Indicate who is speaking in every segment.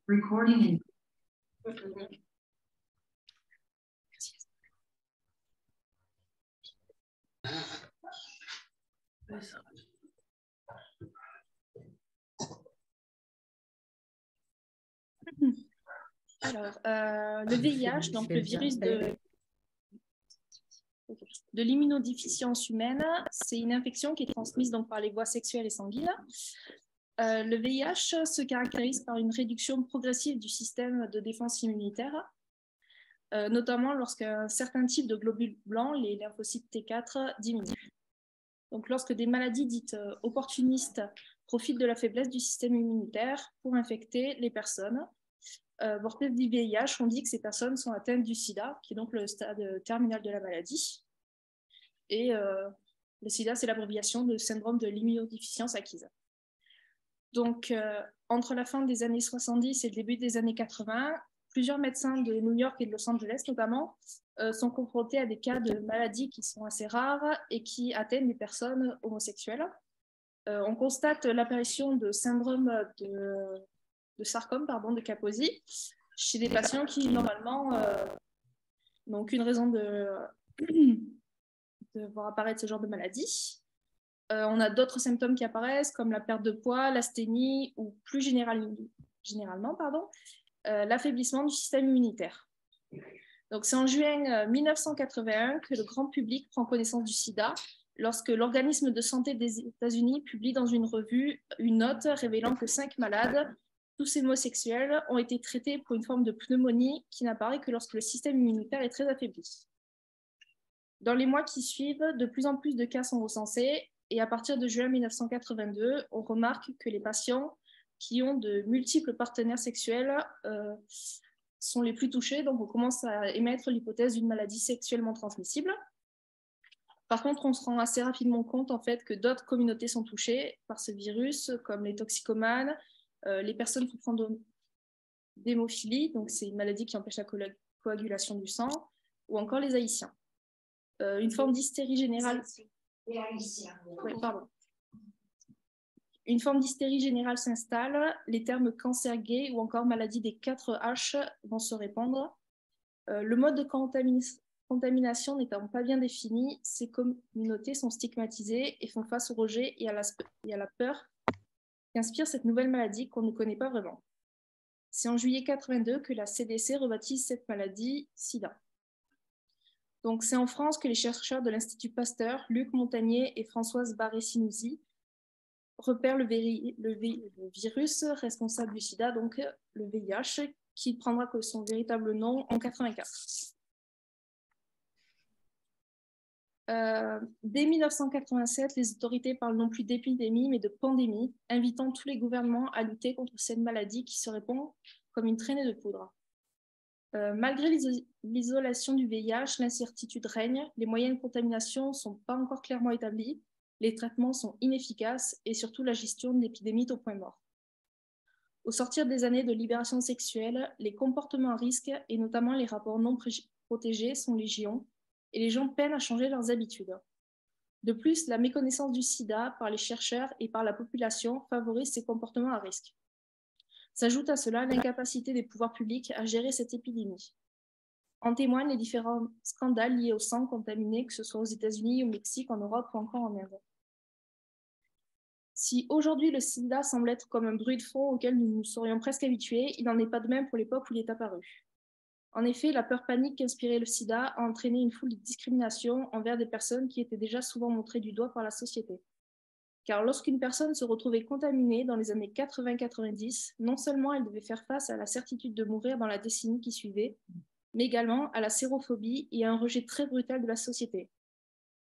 Speaker 1: Recording in
Speaker 2: Alors, le VIH, donc le virus de l'immunodéficience humaine, c'est une infection qui est transmise donc, par les voies sexuelles et sanguines. Le VIH se caractérise par une réduction progressive du système de défense immunitaire, notamment lorsqu'un certain type de globules blancs, les lymphocytes T4, diminuent. Donc, lorsque des maladies dites opportunistes profitent de la faiblesse du système immunitaire pour infecter les personnes porteuses du VIH, on dit que ces personnes sont atteintes du sida, qui est donc le stade terminal de la maladie. Et le sida, c'est l'abréviation de syndrome de l'immunodéficience acquise. Donc, entre la fin des années 70 et le début des années 80, plusieurs médecins de New York et de Los Angeles notamment sont confrontés à des cas de maladies qui sont assez rares et qui atteignent les personnes homosexuelles. On constate l'apparition de syndrome de sarcome, de Kaposi, chez des patients qui normalement n'ont aucune raison de voir apparaître ce genre de maladie. On a d'autres symptômes qui apparaissent comme la perte de poids, l'asthénie ou plus généralement l'affaiblissement du système immunitaire. Donc, c'est en juin 1981 que le grand public prend connaissance du sida lorsque l'organisme de santé des États-Unis publie dans une revue une note révélant que 5 malades, tous homosexuels, ont été traités pour une forme de pneumonie qui n'apparaît que lorsque le système immunitaire est très affaibli. Dans les mois qui suivent, de plus en plus de cas sont recensés et à partir de juin 1982, on remarque que les patients qui ont de multiples partenaires sexuels sont les plus touchés, donc on commence à émettre l'hypothèse d'une maladie sexuellement transmissible. Par contre, on se rend assez rapidement compte en fait, que d'autres communautés sont touchées par ce virus, comme les toxicomanes, les personnes souffrant d'hémophilie, donc c'est une maladie qui empêche la coagulation du sang, ou encore les haïtiens. Une forme d'hystérie générale. Une forme d'hystérie générale s'installe, les termes cancer gay ou encore maladie des 4 H vont se répandre. Le mode de contamination n'étant pas bien défini, ces communautés sont stigmatisées et font face au rejet et à la peur qu'inspire cette nouvelle maladie qu'on ne connaît pas vraiment. C'est en juillet 82 que la CDC rebaptise cette maladie SIDA. Donc, c'est en France que les chercheurs de l'Institut Pasteur, Luc Montagnier et Françoise Barré-Sinoussi, repèrent le virus responsable du sida, donc le VIH, qui prendra son véritable nom en 1984. Dès 1987, les autorités parlent non plus d'épidémie, mais de pandémie, invitant tous les gouvernements à lutter contre cette maladie qui se répand comme une traînée de poudre. Malgré l'isolation du VIH, l'incertitude règne, les moyens de contamination ne sont pas encore clairement établis, les traitements sont inefficaces et surtout la gestion de l'épidémie est au point mort. Au sortir des années de libération sexuelle, les comportements à risque et notamment les rapports non protégés sont légion et les gens peinent à changer leurs habitudes. De plus, la méconnaissance du sida par les chercheurs et par la population favorise ces comportements à risque. S'ajoute à cela l'incapacité des pouvoirs publics à gérer cette épidémie. En témoignent les différents scandales liés au sang contaminé, que ce soit aux États-Unis, au Mexique, en Europe ou encore en Inde. Si aujourd'hui le sida semble être comme un bruit de fond auquel nous nous serions presque habitués, il n'en est pas de même pour l'époque où il est apparu. En effet, la peur panique qu'inspirait le sida a entraîné une foule de discriminations envers des personnes qui étaient déjà souvent montrées du doigt par la société. Car lorsqu'une personne se retrouvait contaminée dans les années 80-90, non seulement elle devait faire face à la certitude de mourir dans la décennie qui suivait, mais également à la sérophobie et à un rejet très brutal de la société.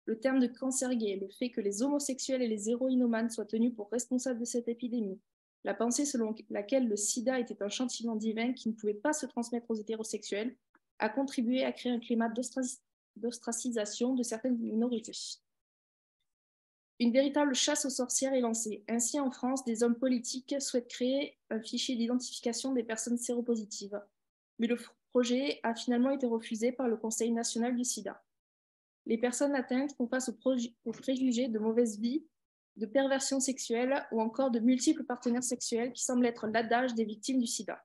Speaker 2: Le terme de cancer gay, le fait que les homosexuels et les héroïnomanes soient tenus pour responsables de cette épidémie, la pensée selon laquelle le sida était un châtiment divin qui ne pouvait pas se transmettre aux hétérosexuels, a contribué à créer un climat d'ostracisation de certaines minorités. Une véritable chasse aux sorcières est lancée. Ainsi, en France, des hommes politiques souhaitent créer un fichier d'identification des personnes séropositives. Mais le projet a finalement été refusé par le Conseil national du sida. Les personnes atteintes font face aux préjugés de mauvaise vie, de perversion sexuelle ou encore de multiples partenaires sexuels qui semblent être l'adage des victimes du sida.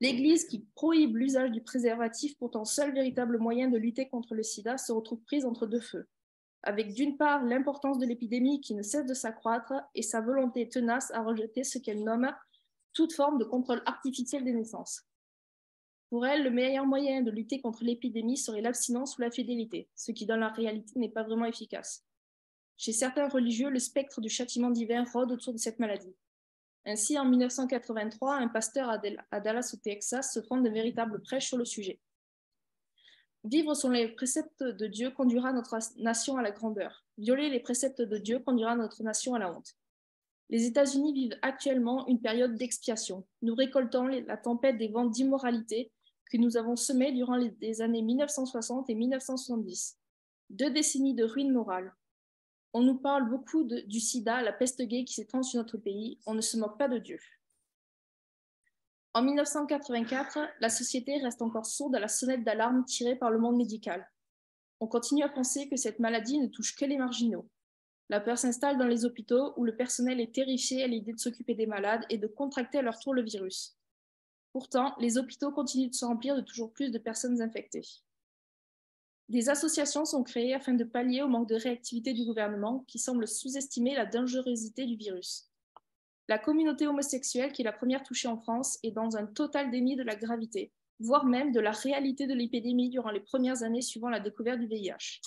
Speaker 2: L'Église, qui prohibe l'usage du préservatif, pourtant seul véritable moyen de lutter contre le sida, se retrouve prise entre deux feux, avec d'une part l'importance de l'épidémie qui ne cesse de s'accroître et sa volonté tenace à rejeter ce qu'elle nomme toute forme de contrôle artificiel des naissances. Pour elle, le meilleur moyen de lutter contre l'épidémie serait l'abstinence ou la fidélité, ce qui dans la réalité n'est pas vraiment efficace. Chez certains religieux, le spectre du châtiment divin rôde autour de cette maladie. Ainsi, en 1983, un pasteur à Dallas au Texas se fonde de véritables prêches sur le sujet. Vivre selon les préceptes de Dieu conduira notre nation à la grandeur. Violer les préceptes de Dieu conduira notre nation à la honte. Les États-Unis vivent actuellement une période d'expiation. Nous récoltons la tempête des vents d'immoralité que nous avons semée durant les années 1960 et 1970. 2 décennies de ruine morale. On nous parle beaucoup du sida, la peste gay qui s'étend sur notre pays. On ne se moque pas de Dieu. En 1984, la société reste encore sourde à la sonnette d'alarme tirée par le monde médical. On continue à penser que cette maladie ne touche que les marginaux. La peur s'installe dans les hôpitaux où le personnel est terrifié à l'idée de s'occuper des malades et de contracter à leur tour le virus. Pourtant, les hôpitaux continuent de se remplir de toujours plus de personnes infectées. Des associations sont créées afin de pallier au manque de réactivité du gouvernement qui semble sous-estimer la dangerosité du virus. La communauté homosexuelle, qui est la première touchée en France, est dans un total déni de la gravité, voire même de la réalité de l'épidémie durant les premières années suivant la découverte du VIH.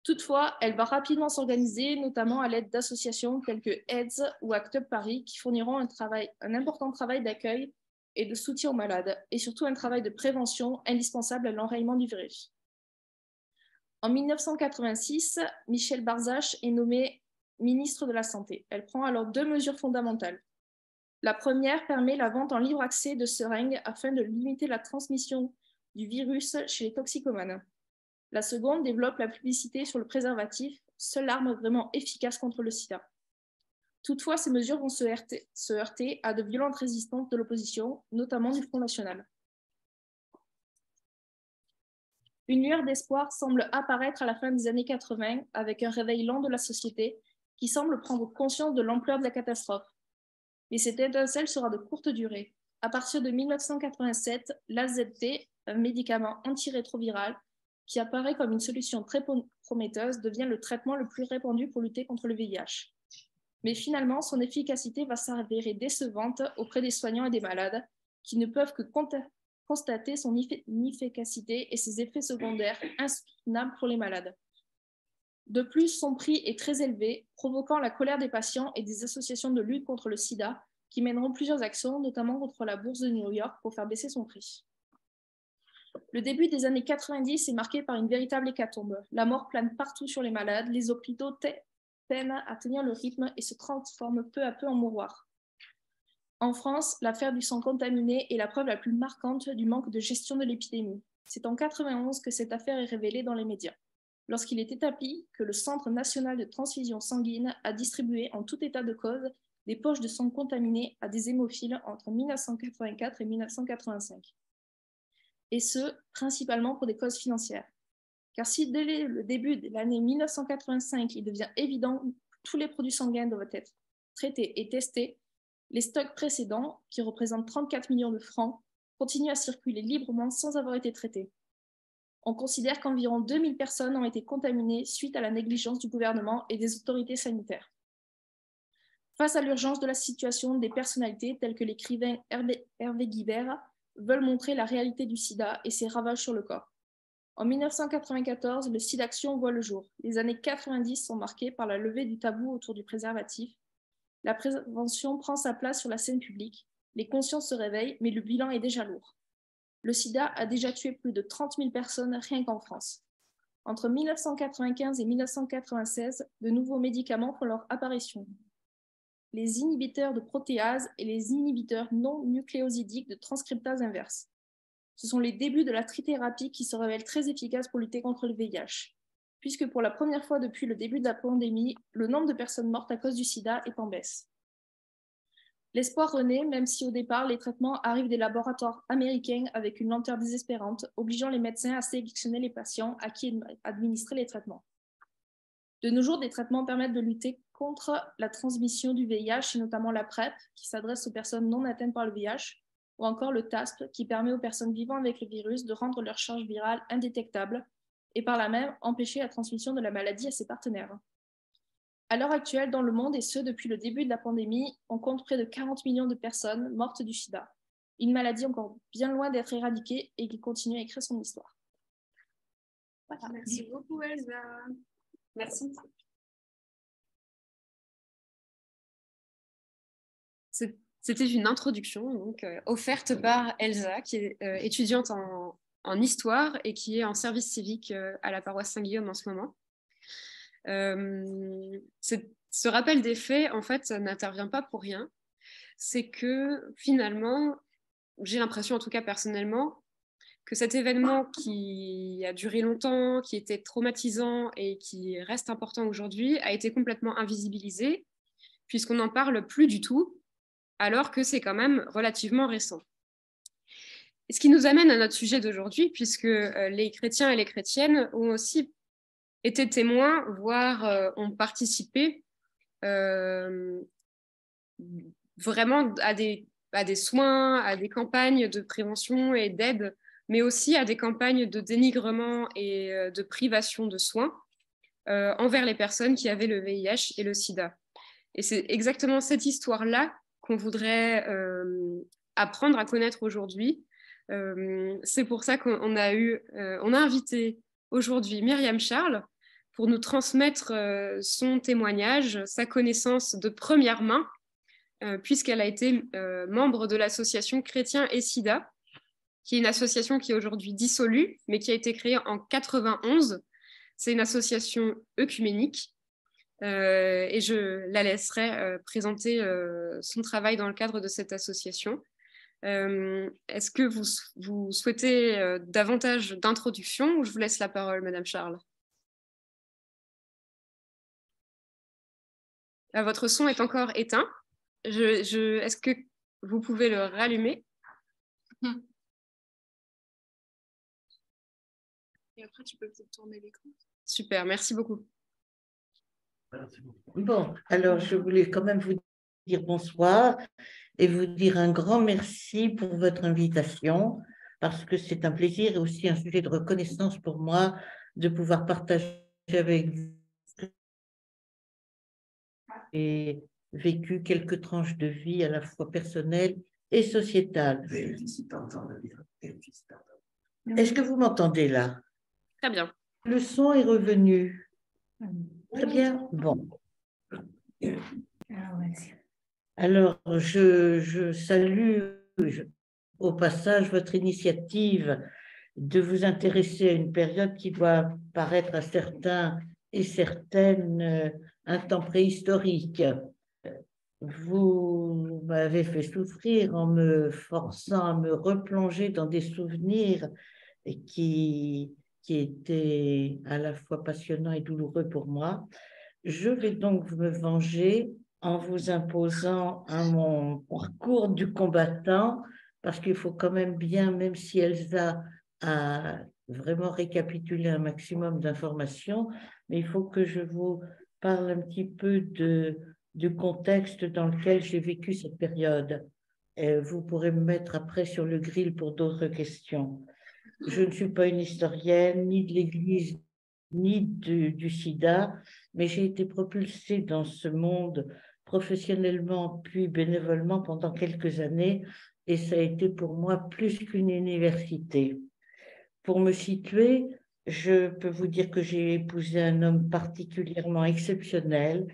Speaker 2: Toutefois, elle va rapidement s'organiser, notamment à l'aide d'associations telles que AIDS ou ACT UP Paris, qui fourniront un important travail d'accueil et de soutien aux malades, et surtout un travail de prévention indispensable à l'enrayement du virus. En 1986, Michelle Barzach est nommée ministre de la Santé. Elle prend alors 2 mesures fondamentales. La première permet la vente en libre accès de seringues afin de limiter la transmission du virus chez les toxicomanes. La seconde développe la publicité sur le préservatif, seule arme vraiment efficace contre le sida. Toutefois, ces mesures vont se heurter à de violentes résistances de l'opposition, notamment du Front National. Une lueur d'espoir semble apparaître à la fin des années 80 avec un réveil lent de la société qui semble prendre conscience de l'ampleur de la catastrophe. Mais cette étincelle sera de courte durée. À partir de 1987, l'AZT, un médicament antirétroviral qui apparaît comme une solution très prometteuse, devient le traitement le plus répandu pour lutter contre le VIH. Mais finalement, son efficacité va s'avérer décevante auprès des soignants et des malades qui ne peuvent que constater son inefficacité et ses effets secondaires insoutenables pour les malades. De plus, son prix est très élevé, provoquant la colère des patients et des associations de lutte contre le sida qui mèneront plusieurs actions, notamment contre la bourse de New York, pour faire baisser son prix. Le début des années 90 est marqué par une véritable hécatombe. La mort plane partout sur les malades, les hôpitaux peinent à tenir le rythme et se transforment peu à peu en mouroirs. En France, l'affaire du sang contaminé est la preuve la plus marquante du manque de gestion de l'épidémie. C'est en 1991 que cette affaire est révélée dans les médias, lorsqu'il est établi que le Centre national de transfusion sanguine a distribué en tout état de cause des poches de sang contaminées à des hémophiles entre 1984 et 1985. Et ce, principalement pour des causes financières. Car si dès le début de l'année 1985, il devient évident que tous les produits sanguins doivent être traités et testés, les stocks précédents, qui représentent 34 millions de francs, continuent à circuler librement sans avoir été traités. On considère qu'environ 2000 personnes ont été contaminées suite à la négligence du gouvernement et des autorités sanitaires. Face à l'urgence de la situation, des personnalités telles que l'écrivain Hervé Guibert veulent montrer la réalité du sida et ses ravages sur le corps. En 1994, le SIDAction voit le jour. Les années 90 sont marquées par la levée du tabou autour du préservatif. La prévention prend sa place sur la scène publique. Les consciences se réveillent, mais le bilan est déjà lourd. Le sida a déjà tué plus de 30 000 personnes rien qu'en France. Entre 1995 et 1996, de nouveaux médicaments font leur apparition. Les inhibiteurs de protéase et les inhibiteurs non nucléosidiques de transcriptase inverse. Ce sont les débuts de la trithérapie qui se révèlent très efficaces pour lutter contre le VIH, puisque pour la première fois depuis le début de la pandémie, le nombre de personnes mortes à cause du sida est en baisse. L'espoir renaît, même si au départ, les traitements arrivent des laboratoires américains avec une lenteur désespérante, obligeant les médecins à sélectionner les patients à qui administrer les traitements. De nos jours, des traitements permettent de lutter contre la transmission du VIH, et notamment la PrEP, qui s'adresse aux personnes non atteintes par le VIH, ou encore le TASP, qui permet aux personnes vivant avec le virus de rendre leur charge virale indétectable et par là même empêcher la transmission de la maladie à ses partenaires. À l'heure actuelle, dans le monde, et ce depuis le début de la pandémie, on compte près de 40 millions de personnes mortes du sida. Une maladie encore bien loin d'être éradiquée et qui continue à écrire son histoire.
Speaker 1: Voilà. Merci beaucoup, Elsa. Merci. C'était une introduction donc, offerte par Elsa, qui est étudiante en histoire et qui est en service civique à la paroisse Saint-Guillaume en ce moment. Ce rappel des faits, en fait, ça n'intervient pas pour rien. C'est que finalement, j'ai l'impression, en tout cas personnellement, que cet événement qui a duré longtemps, qui était traumatisant et qui reste important aujourd'hui, a été complètement invisibilisé, puisqu'on n'en parle plus du tout, alors que c'est quand même relativement récent. Ce qui nous amène à notre sujet d'aujourd'hui, puisque les chrétiens et les chrétiennes ont aussi été témoins, voire ont participé vraiment à des soins, à des campagnes de prévention et d'aide, mais aussi à des campagnes de dénigrement et de privation de soins envers les personnes qui avaient le VIH et le sida. Et c'est exactement cette histoire-là qu'on voudrait apprendre à connaître aujourd'hui. C'est pour ça qu'on a invité aujourd'hui Myriam Charles pour nous transmettre son témoignage, sa connaissance de première main, puisqu'elle a été membre de l'association Chrétiens et Sida, qui est une association qui est aujourd'hui dissolue, mais qui a été créée en 91. C'est une association œcuménique. Et je la laisserai présenter son travail dans le cadre de cette association. Est-ce que vous souhaitez davantage d'introduction ou je vous laisse la parole, Madame Charles? Votre son est encore éteint. Est-ce que vous pouvez le rallumer?
Speaker 2: Et après, tu peux peut-être tourner l'écran.
Speaker 1: Super, merci beaucoup.
Speaker 3: Bon, alors je voulais quand même vous dire bonsoir et vous dire un grand merci pour votre invitation, parce que c'est un plaisir et aussi un sujet de reconnaissance pour moi de pouvoir partager avec vous et vécu quelques tranches de vie à la fois personnelles et sociétales. Est-ce que vous m'entendez là?
Speaker 1: Très bien.
Speaker 3: Le son est revenu. Très bien. Bon. Alors, je salue au passage votre initiative de vous intéresser à une période qui doit paraître à certains et certaines un temps préhistorique. Vous m'avez fait souffrir en me forçant à me replonger dans des souvenirs qui étaient à la fois passionnants et douloureux pour moi. Je vais donc me venger en vous imposant mon parcours du combattant, parce qu'il faut quand même bien, même si Elsa a vraiment récapitulé un maximum d'informations, mais il faut que je vous parle un petit peu du contexte dans lequel j'ai vécu cette période. Et vous pourrez me mettre après sur le grill pour d'autres questions. Je ne suis pas une historienne, ni de l'Église, ni du sida, mais j'ai été propulsée dans ce monde professionnellement puis bénévolement pendant quelques années, et ça a été pour moi plus qu'une université. Pour me situer, je peux vous dire que j'ai épousé un homme particulièrement exceptionnel,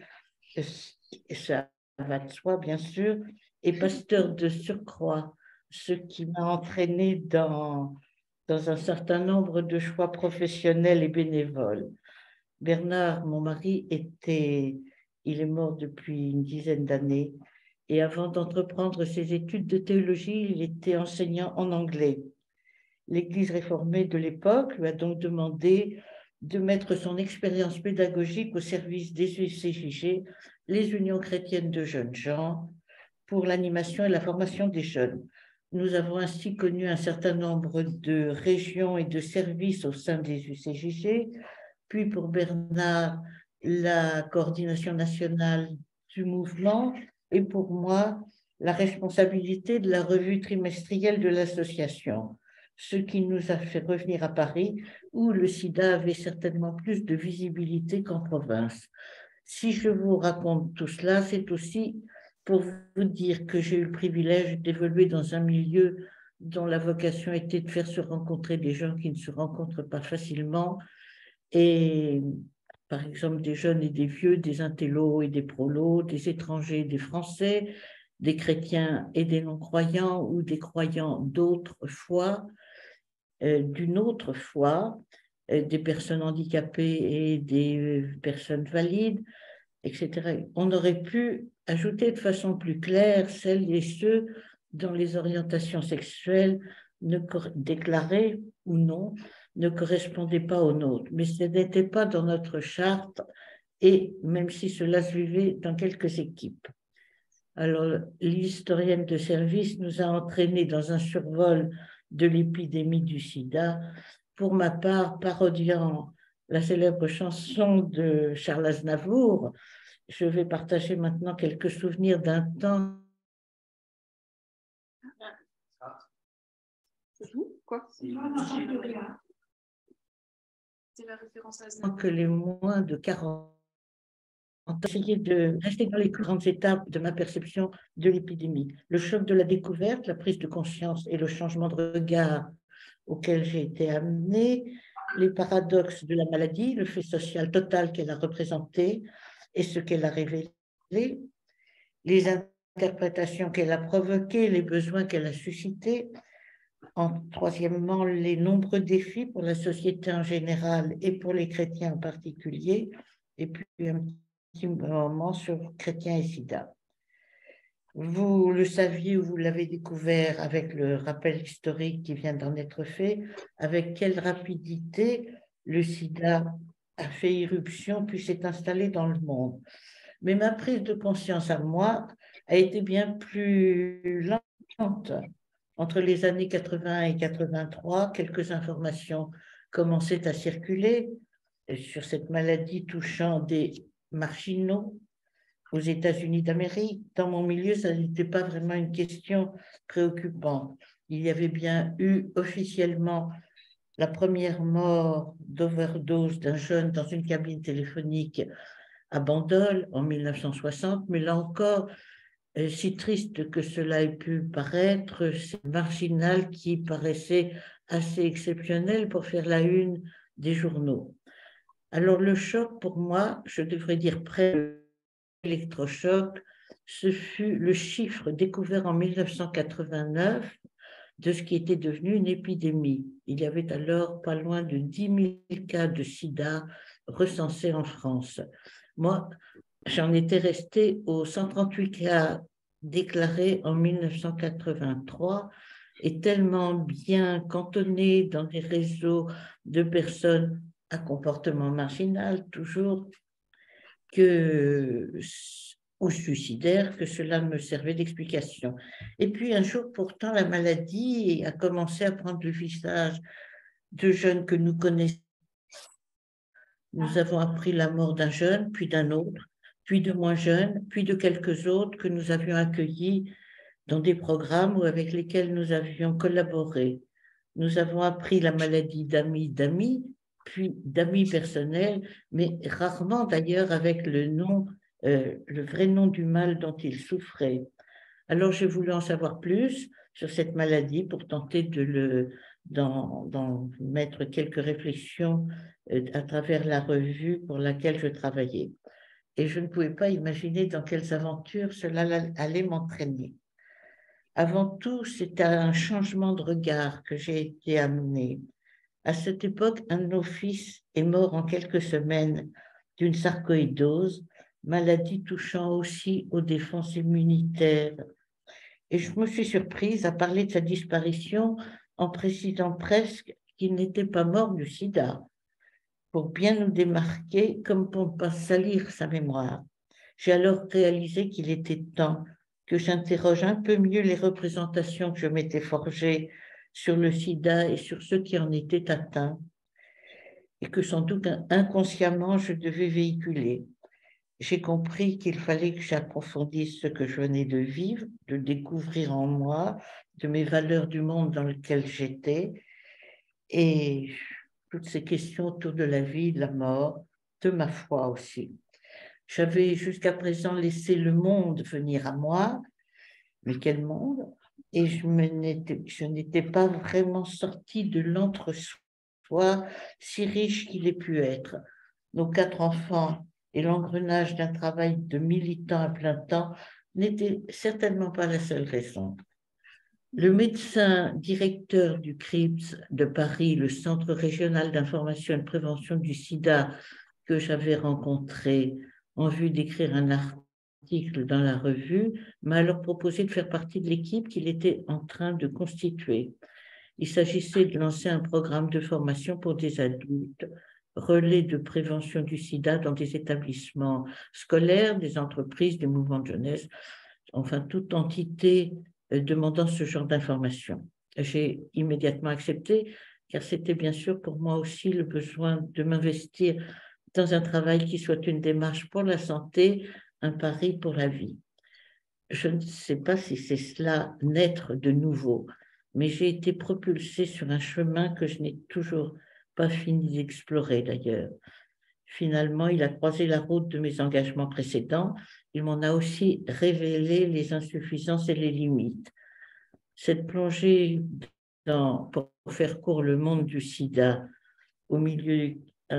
Speaker 3: ça va de soi bien sûr, et pasteur de surcroît, ce qui m'a entraîné dans un certain nombre de choix professionnels et bénévoles. Bernard, mon mari, il est mort depuis une dizaine d'années, et avant d'entreprendre ses études de théologie, il était enseignant en anglais. L'Église réformée de l'époque lui a donc demandé de mettre son expérience pédagogique au service des UCJG, les Unions chrétiennes de jeunes gens, pour l'animation et la formation des jeunes. Nous avons ainsi connu un certain nombre de régions et de services au sein des UCJG, puis pour Bernard, la coordination nationale du mouvement, et pour moi, la responsabilité de la revue trimestrielle de l'association, ce qui nous a fait revenir à Paris, où le sida avait certainement plus de visibilité qu'en province. Si je vous raconte tout cela, c'est aussi pour vous dire que j'ai eu le privilège d'évoluer dans un milieu dont la vocation était de faire se rencontrer des gens qui ne se rencontrent pas facilement, et par exemple des jeunes et des vieux, des intellos et des prolos, des étrangers et des Français, des chrétiens et des non-croyants ou des croyants d'autres foi, d'une autre foi, des personnes handicapées et des personnes valides, etc. On aurait pu ajouter de façon plus claire celles et ceux dont les orientations sexuelles déclarées ou non ne correspondaient pas aux nôtres. Mais ce n'était pas dans notre charte, et même si cela se vivait dans quelques équipes. Alors, l'historienne de service nous a entraînés dans un survol de l'épidémie du sida, pour ma part parodiant la célèbre chanson de Charles Aznavour. Je vais partager maintenant quelques souvenirs d'un temps.
Speaker 2: C'est tout, quoi? C'est la référence à Aznavour.
Speaker 3: Que les moins de 40 ans, essayer de rester dans les grandes étapes de ma perception de l'épidémie. Le choc de la découverte, la prise de conscience et le changement de regard auquel j'ai été amenée, les paradoxes de la maladie, le fait social total qu'elle a représenté et ce qu'elle a révélé, les interprétations qu'elle a provoquées, les besoins qu'elle a suscités. Troisièmement, les nombreux défis pour la société en général et pour les chrétiens en particulier. Et puis un petit moment sur chrétiens et sida. Vous le saviez ou vous l'avez découvert avec le rappel historique qui vient d'en être fait, avec quelle rapidité le sida a fait irruption puis s'est installé dans le monde. Mais ma prise de conscience à moi a été bien plus lente. Entre les années 80 et 83, quelques informations commençaient à circuler sur cette maladie touchant des marginaux aux États-Unis d'Amérique. Dans mon milieu, ça n'était pas vraiment une question préoccupante. Il y avait bien eu officiellement la première mort d'overdose d'un jeune dans une cabine téléphonique à Bandol en 1960, mais là encore, si triste que cela ait pu paraître, c'est marginal qui paraissait assez exceptionnel pour faire la une des journaux. Alors le choc pour moi, je devrais dire pré-électrochoc, ce fut le chiffre découvert en 1989 de ce qui était devenu une épidémie. Il y avait alors pas loin de 10 000 cas de sida recensés en France. Moi, j'en étais restée aux 138 cas déclarés en 1983 et tellement bien cantonnés dans des réseaux de personnes à comportement marginal, toujours, ou suicidaire, que cela me servait d'explication. Et puis un jour, pourtant, la maladie a commencé à prendre le visage de jeunes que nous connaissons. Nous avons appris la mort d'un jeune, puis d'un autre, puis de moins jeunes, puis de quelques autres que nous avions accueillis dans des programmes ou avec lesquels nous avions collaboré. Nous avons appris la maladie d'amis, puis d'amis personnels, mais rarement d'ailleurs avec le vrai nom du mal dont ils souffraient. Alors j'ai voulu en savoir plus sur cette maladie pour tenter d'en mettre quelques réflexions à travers la revue pour laquelle je travaillais. Et je ne pouvais pas imaginer dans quelles aventures cela allait m'entraîner. Avant tout, c'est à un changement de regard que j'ai été amenée. À cette époque, un de nos fils est mort en quelques semaines d'une sarcoïdose, maladie touchant aussi aux défenses immunitaires. Et je me suis surprise à parler de sa disparition en précisant presque qu'il n'était pas mort du sida, pour bien nous démarquer, comme pour ne pas salir sa mémoire. J'ai alors réalisé qu'il était temps que j'interroge un peu mieux les représentations que je m'étais forgées sur le sida et sur ceux qui en étaient atteints, et que sans doute inconsciemment je devais véhiculer. j'ai compris qu'il fallait que j'approfondisse ce que je venais de vivre, de découvrir en moi, de mes valeurs du monde dans lequel j'étais, et toutes ces questions autour de la vie, de la mort, de ma foi aussi. J'avais jusqu'à présent laissé le monde venir à moi, mais quel monde? Et je n'étais pas vraiment sortie de l'entre-soi si riche qu'il ait pu être. Nos 4 enfants et l'engrenage d'un travail de militant à plein temps n'étaient certainement pas la seule raison. Le médecin directeur du CRIPS de Paris, le Centre régional d'information et de prévention du sida, que j'avais rencontré en vue d'écrire un article dans la revue, m'a alors proposé de faire partie de l'équipe qu'il était en train de constituer. Il s'agissait de lancer un programme de formation pour des adultes, relais de prévention du sida dans des établissements scolaires, des entreprises, des mouvements de jeunesse, enfin toute entité demandant ce genre d'informations. J'ai immédiatement accepté, car c'était bien sûr pour moi aussi le besoin de m'investir dans un travail qui soit une démarche pour la santé, un pari pour la vie. Je ne sais pas si c'est cela, naître de nouveau, mais j'ai été propulsée sur un chemin que je n'ai toujours pas fini d'explorer d'ailleurs. Finalement, il a croisé la route de mes engagements précédents. Il m'en a aussi révélé les insuffisances et les limites. Cette plongée pour faire court, le monde du sida,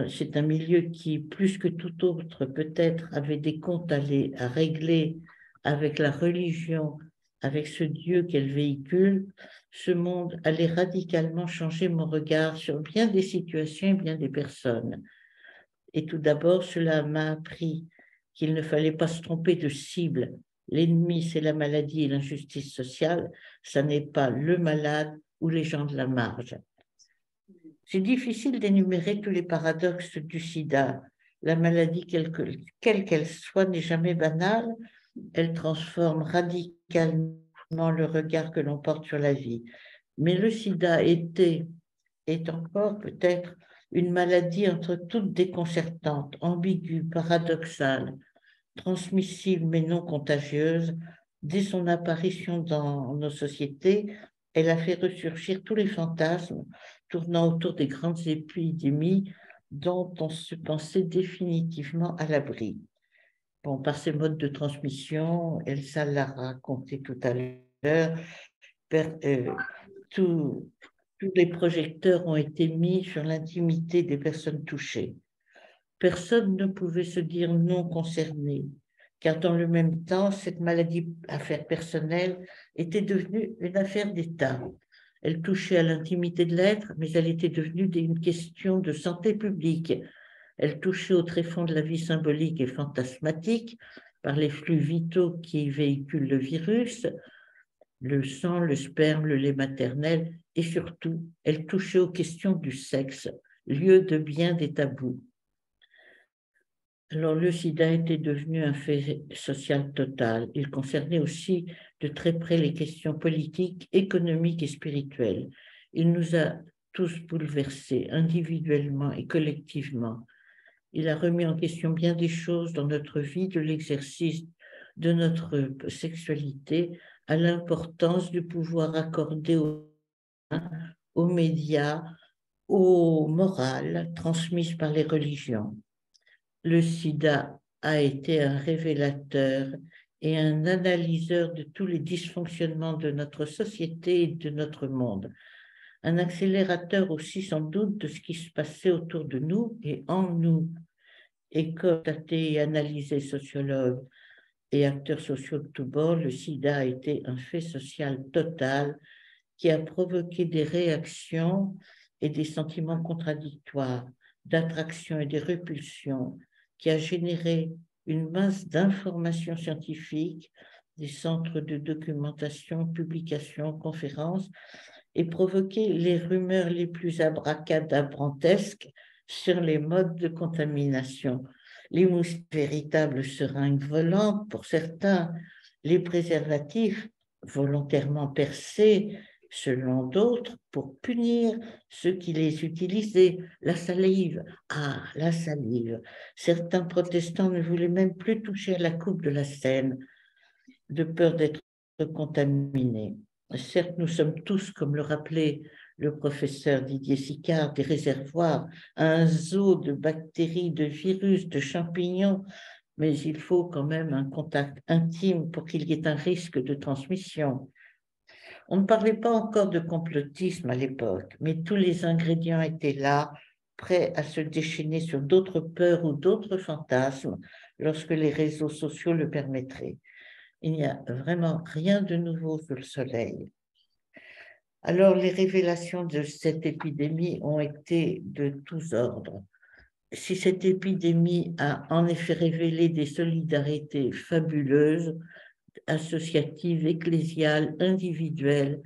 Speaker 3: c'est un milieu qui, plus que tout autre, peut-être avait des comptes à régler avec la religion, avec ce Dieu qu'elle véhicule. Ce monde allait radicalement changer mon regard sur bien des situations et bien des personnes. Et tout d'abord, cela m'a appris qu'il ne fallait pas se tromper de cible. L'ennemi, c'est la maladie et l'injustice sociale. Ça n'est pas le malade ou les gens de la marge. C'est difficile d'énumérer tous les paradoxes du sida. La maladie, quelle qu'elle soit, n'est jamais banale. Elle transforme radicalement le regard que l'on porte sur la vie. Mais le sida est encore peut-être une maladie entre toutes déconcertante, ambiguë, paradoxale, transmissible mais non contagieuse. Dès son apparition dans nos sociétés, elle a fait ressurgir tous les fantasmes tournant autour des grandes épidémies dont on se pensait définitivement à l'abri. Bon, par ces modes de transmission, Elsa l'a raconté tout à l'heure, tous les projecteurs ont été mis sur l'intimité des personnes touchées. Personne ne pouvait se dire non concerné, car dans le même temps, cette maladie, affaire personnelle, était devenue une affaire d'État. Elle touchait à l'intimité de l'être, mais elle était devenue une question de santé publique. Elle touchait au tréfonds de la vie symbolique et fantasmatique par les flux vitaux qui véhiculent le virus, le sang, le sperme, le lait maternel, et surtout, elle touchait aux questions du sexe, lieu de bien des tabous. Alors, le sida était devenu un fait social total. Il concernait aussi de très près les questions politiques, économiques et spirituelles. Il nous a tous bouleversés, individuellement et collectivement. Il a remis en question bien des choses dans notre vie, de l'exercice de notre sexualité à l'importance du pouvoir accordé aux médias, aux morales transmises par les religions. Le sida a été un révélateur et un analyseur de tous les dysfonctionnements de notre société et de notre monde. Un accélérateur aussi sans doute de ce qui se passait autour de nous et en nous. Et constaté et analysé sociologues et acteurs sociaux de tous bords, le sida a été un fait social total qui a provoqué des réactions et des sentiments contradictoires, d'attraction et de répulsion, qui a généré une masse d'informations scientifiques, des centres de documentation, publications, conférences, et provoqué les rumeurs les plus abracadabrantesques sur les modes de contamination. Les moustiques, véritables seringues volantes pour certains, les préservatifs volontairement percés, selon d'autres, pour punir ceux qui les utilisaient. La salive, la salive. Certains protestants ne voulaient même plus toucher à la coupe de la Seine, de peur d'être contaminés. Certes, nous sommes tous, comme le rappelait le professeur Didier Sicard, des réservoirs, un zoo de bactéries, de virus, de champignons, mais il faut quand même un contact intime pour qu'il y ait un risque de transmission. On ne parlait pas encore de complotisme à l'époque, mais tous les ingrédients étaient là, prêts à se déchaîner sur d'autres peurs ou d'autres fantasmes lorsque les réseaux sociaux le permettraient. Il n'y a vraiment rien de nouveau sous le soleil. Alors, les révélations de cette épidémie ont été de tous ordres. Si cette épidémie a en effet révélé des solidarités fabuleuses, associatives, ecclésiales, individuelles,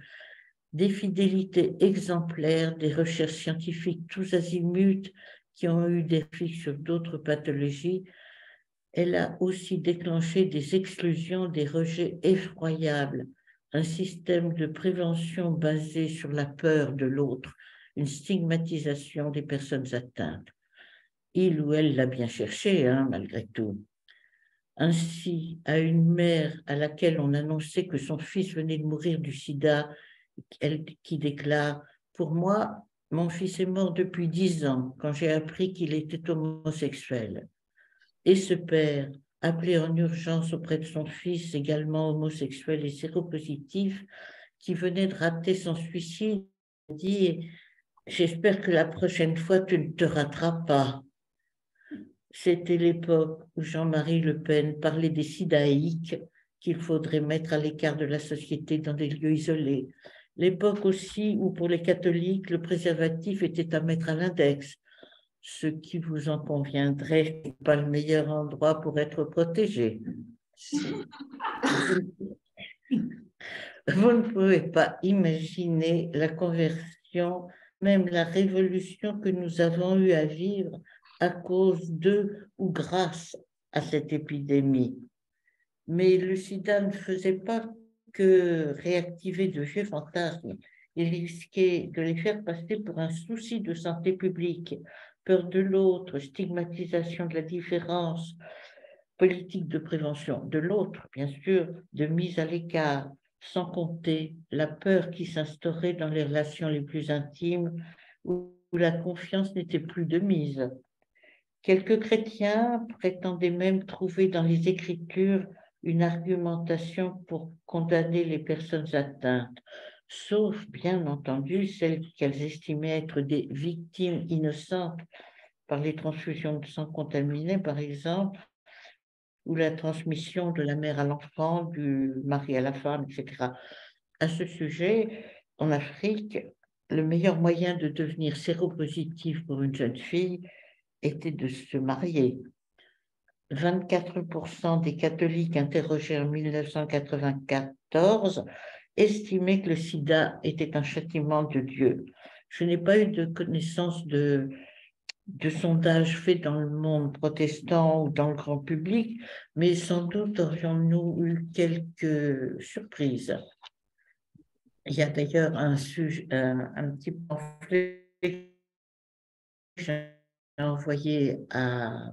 Speaker 3: des fidélités exemplaires, des recherches scientifiques tous azimuts qui ont eu des effets sur d'autres pathologies, elle a aussi déclenché des exclusions, des rejets effroyables, un système de prévention basé sur la peur de l'autre, une stigmatisation des personnes atteintes. Il ou elle l'a bien cherché, malgré tout. Ainsi, à une mère à laquelle on annonçait que son fils venait de mourir du sida, elle qui déclare « Pour moi, mon fils est mort depuis 10 ans quand j'ai appris qu'il était homosexuel. » Et ce père, appelé en urgence auprès de son fils, également homosexuel et séropositif, qui venait de rater son suicide, dit « J'espère que la prochaine fois, tu ne te rateras pas. » C'était l'époque où Jean-Marie Le Pen parlait des sidaïques qu'il faudrait mettre à l'écart de la société dans des lieux isolés. L'époque aussi où, pour les catholiques, le préservatif était à mettre à l'index. Ce qui vous en conviendrait, n'est pas le meilleur endroit pour être protégé. Vous ne pouvez pas imaginer la conversion, même la révolution que nous avons eu à vivre à cause de ou grâce à cette épidémie. Mais le sida ne faisait pas que réactiver de vieux fantasmes. Il risquait de les faire passer pour un souci de santé publique, peur de l'autre, stigmatisation de la différence, politique de prévention de l'autre, bien sûr, de mise à l'écart, sans compter la peur qui s'instaurait dans les relations les plus intimes, où la confiance n'était plus de mise. Quelques chrétiens prétendaient même trouver dans les Écritures une argumentation pour condamner les personnes atteintes, sauf bien entendu celles qu'elles estimaient être des victimes innocentes par les transfusions de sang contaminées, par exemple, ou la transmission de la mère à l'enfant, du mari à la femme, etc. À ce sujet, en Afrique, le meilleur moyen de devenir séropositif pour une jeune fille était de se marier. 24% des catholiques interrogés en 1994 estimaient que le sida était un châtiment de Dieu. Je n'ai pas eu de connaissance de sondages faits dans le monde protestant ou dans le grand public, mais sans doute aurions-nous eu quelques surprises. Il y a d'ailleurs un petit pamphlet que j'ai envoyé à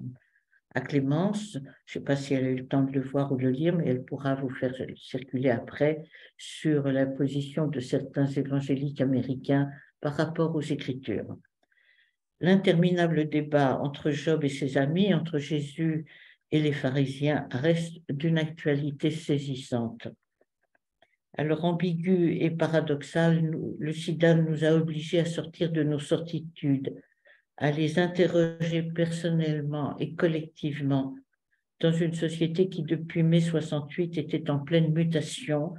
Speaker 3: Clémence. Je ne sais pas si elle a eu le temps de le voir ou de le lire, mais elle pourra vous faire circuler après sur la position de certains évangéliques américains par rapport aux Écritures. L'interminable débat entre Job et ses amis, entre Jésus et les pharisiens, reste d'une actualité saisissante. Alors ambigu et paradoxal, le sida nous a obligés à sortir de nos certitudes, à les interroger personnellement et collectivement dans une société qui, depuis mai 68, était en pleine mutation,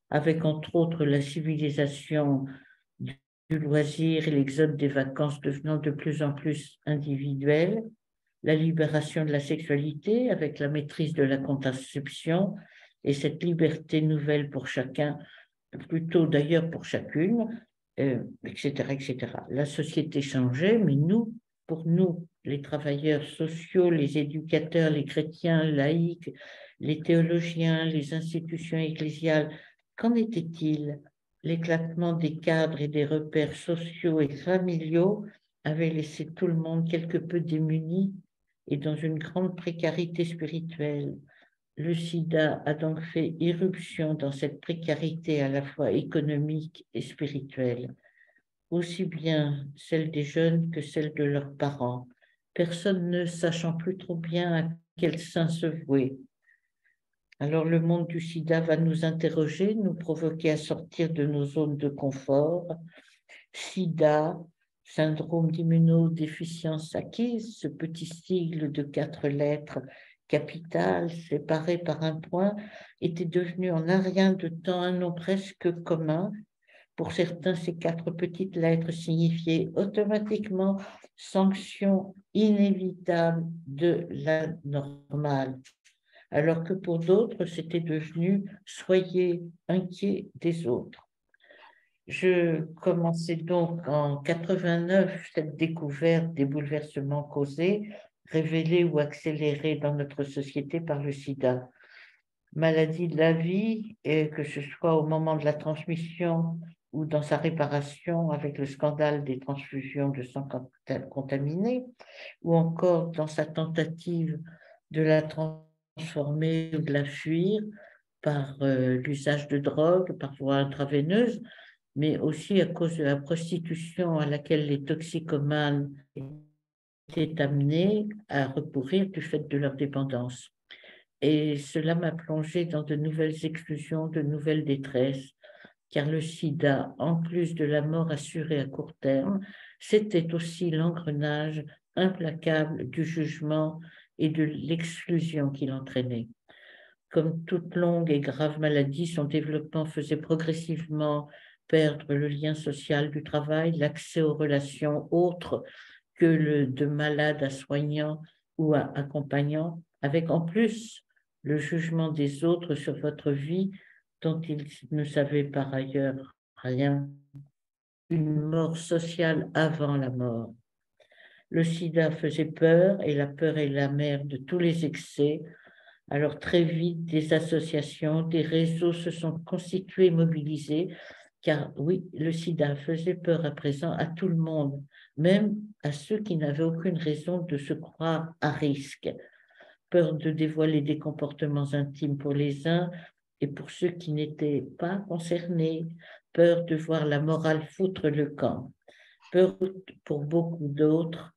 Speaker 3: avec entre autres la civilisation du loisir et l'exode des vacances devenant de plus en plus individuel, la libération de la sexualité avec la maîtrise de la contraception et cette liberté nouvelle pour chacun, plutôt d'ailleurs pour chacune, etc., etc. La société changeait, mais nous, pour nous, les travailleurs sociaux, les éducateurs, les chrétiens, laïcs, les théologiens, les institutions ecclésiales, qu'en était-il? l'éclatement des cadres et des repères sociaux et familiaux avait laissé tout le monde quelque peu démuni et dans une grande précarité spirituelle. Le sida a donc fait irruption dans cette précarité à la fois économique et spirituelle, aussi bien celle des jeunes que celle de leurs parents, personne ne sachant plus trop bien à quel sein se vouer. Alors le monde du sida va nous interroger, nous provoquer à sortir de nos zones de confort. SIDA, syndrome d'immunodéficience acquise, ce petit sigle de 4 lettres capitales séparées par un point, était devenu en un rien de temps un nom presque commun. Pour certains, ces 4 petites lettres signifiaient automatiquement sanction inévitable de la normale, alors que pour d'autres, c'était devenu soyez inquiets des autres. Je commençais donc en 89 cette découverte des bouleversements causés, révélés ou accélérés dans notre société par le sida. Maladie de la vie, et que ce soit au moment de la transmission ou dans sa réparation avec le scandale des transfusions de sang contaminé, ou encore dans sa tentative de la transformer ou de la fuir par l'usage de drogue, par voie intraveineuse, mais aussi à cause de la prostitution à laquelle les toxicomanes étaient amenés à recourir du fait de leur dépendance. Et cela m'a plongée dans de nouvelles exclusions, de nouvelles détresses, car le sida, en plus de la mort assurée à court terme, c'était aussi l'engrenage implacable du jugement et de l'exclusion qu'il entraînait. Comme toute longue et grave maladie, son développement faisait progressivement perdre le lien social du travail, l'accès aux relations autres que le de malade à soignant ou à accompagnant, avec en plus le jugement des autres sur votre vie dont ils ne savaient par ailleurs rien, une mort sociale avant la mort. Le sida faisait peur et la peur est la mère de tous les excès. Alors très vite, des associations, des réseaux se sont constitués, mobilisés, car oui, le sida faisait peur à présent à tout le monde, même à ceux qui n'avaient aucune raison de se croire à risque. Peur de dévoiler des comportements intimes pour les uns et pour ceux qui n'étaient pas concernés, peur de voir la morale foutre le camp, peur pour beaucoup d'autres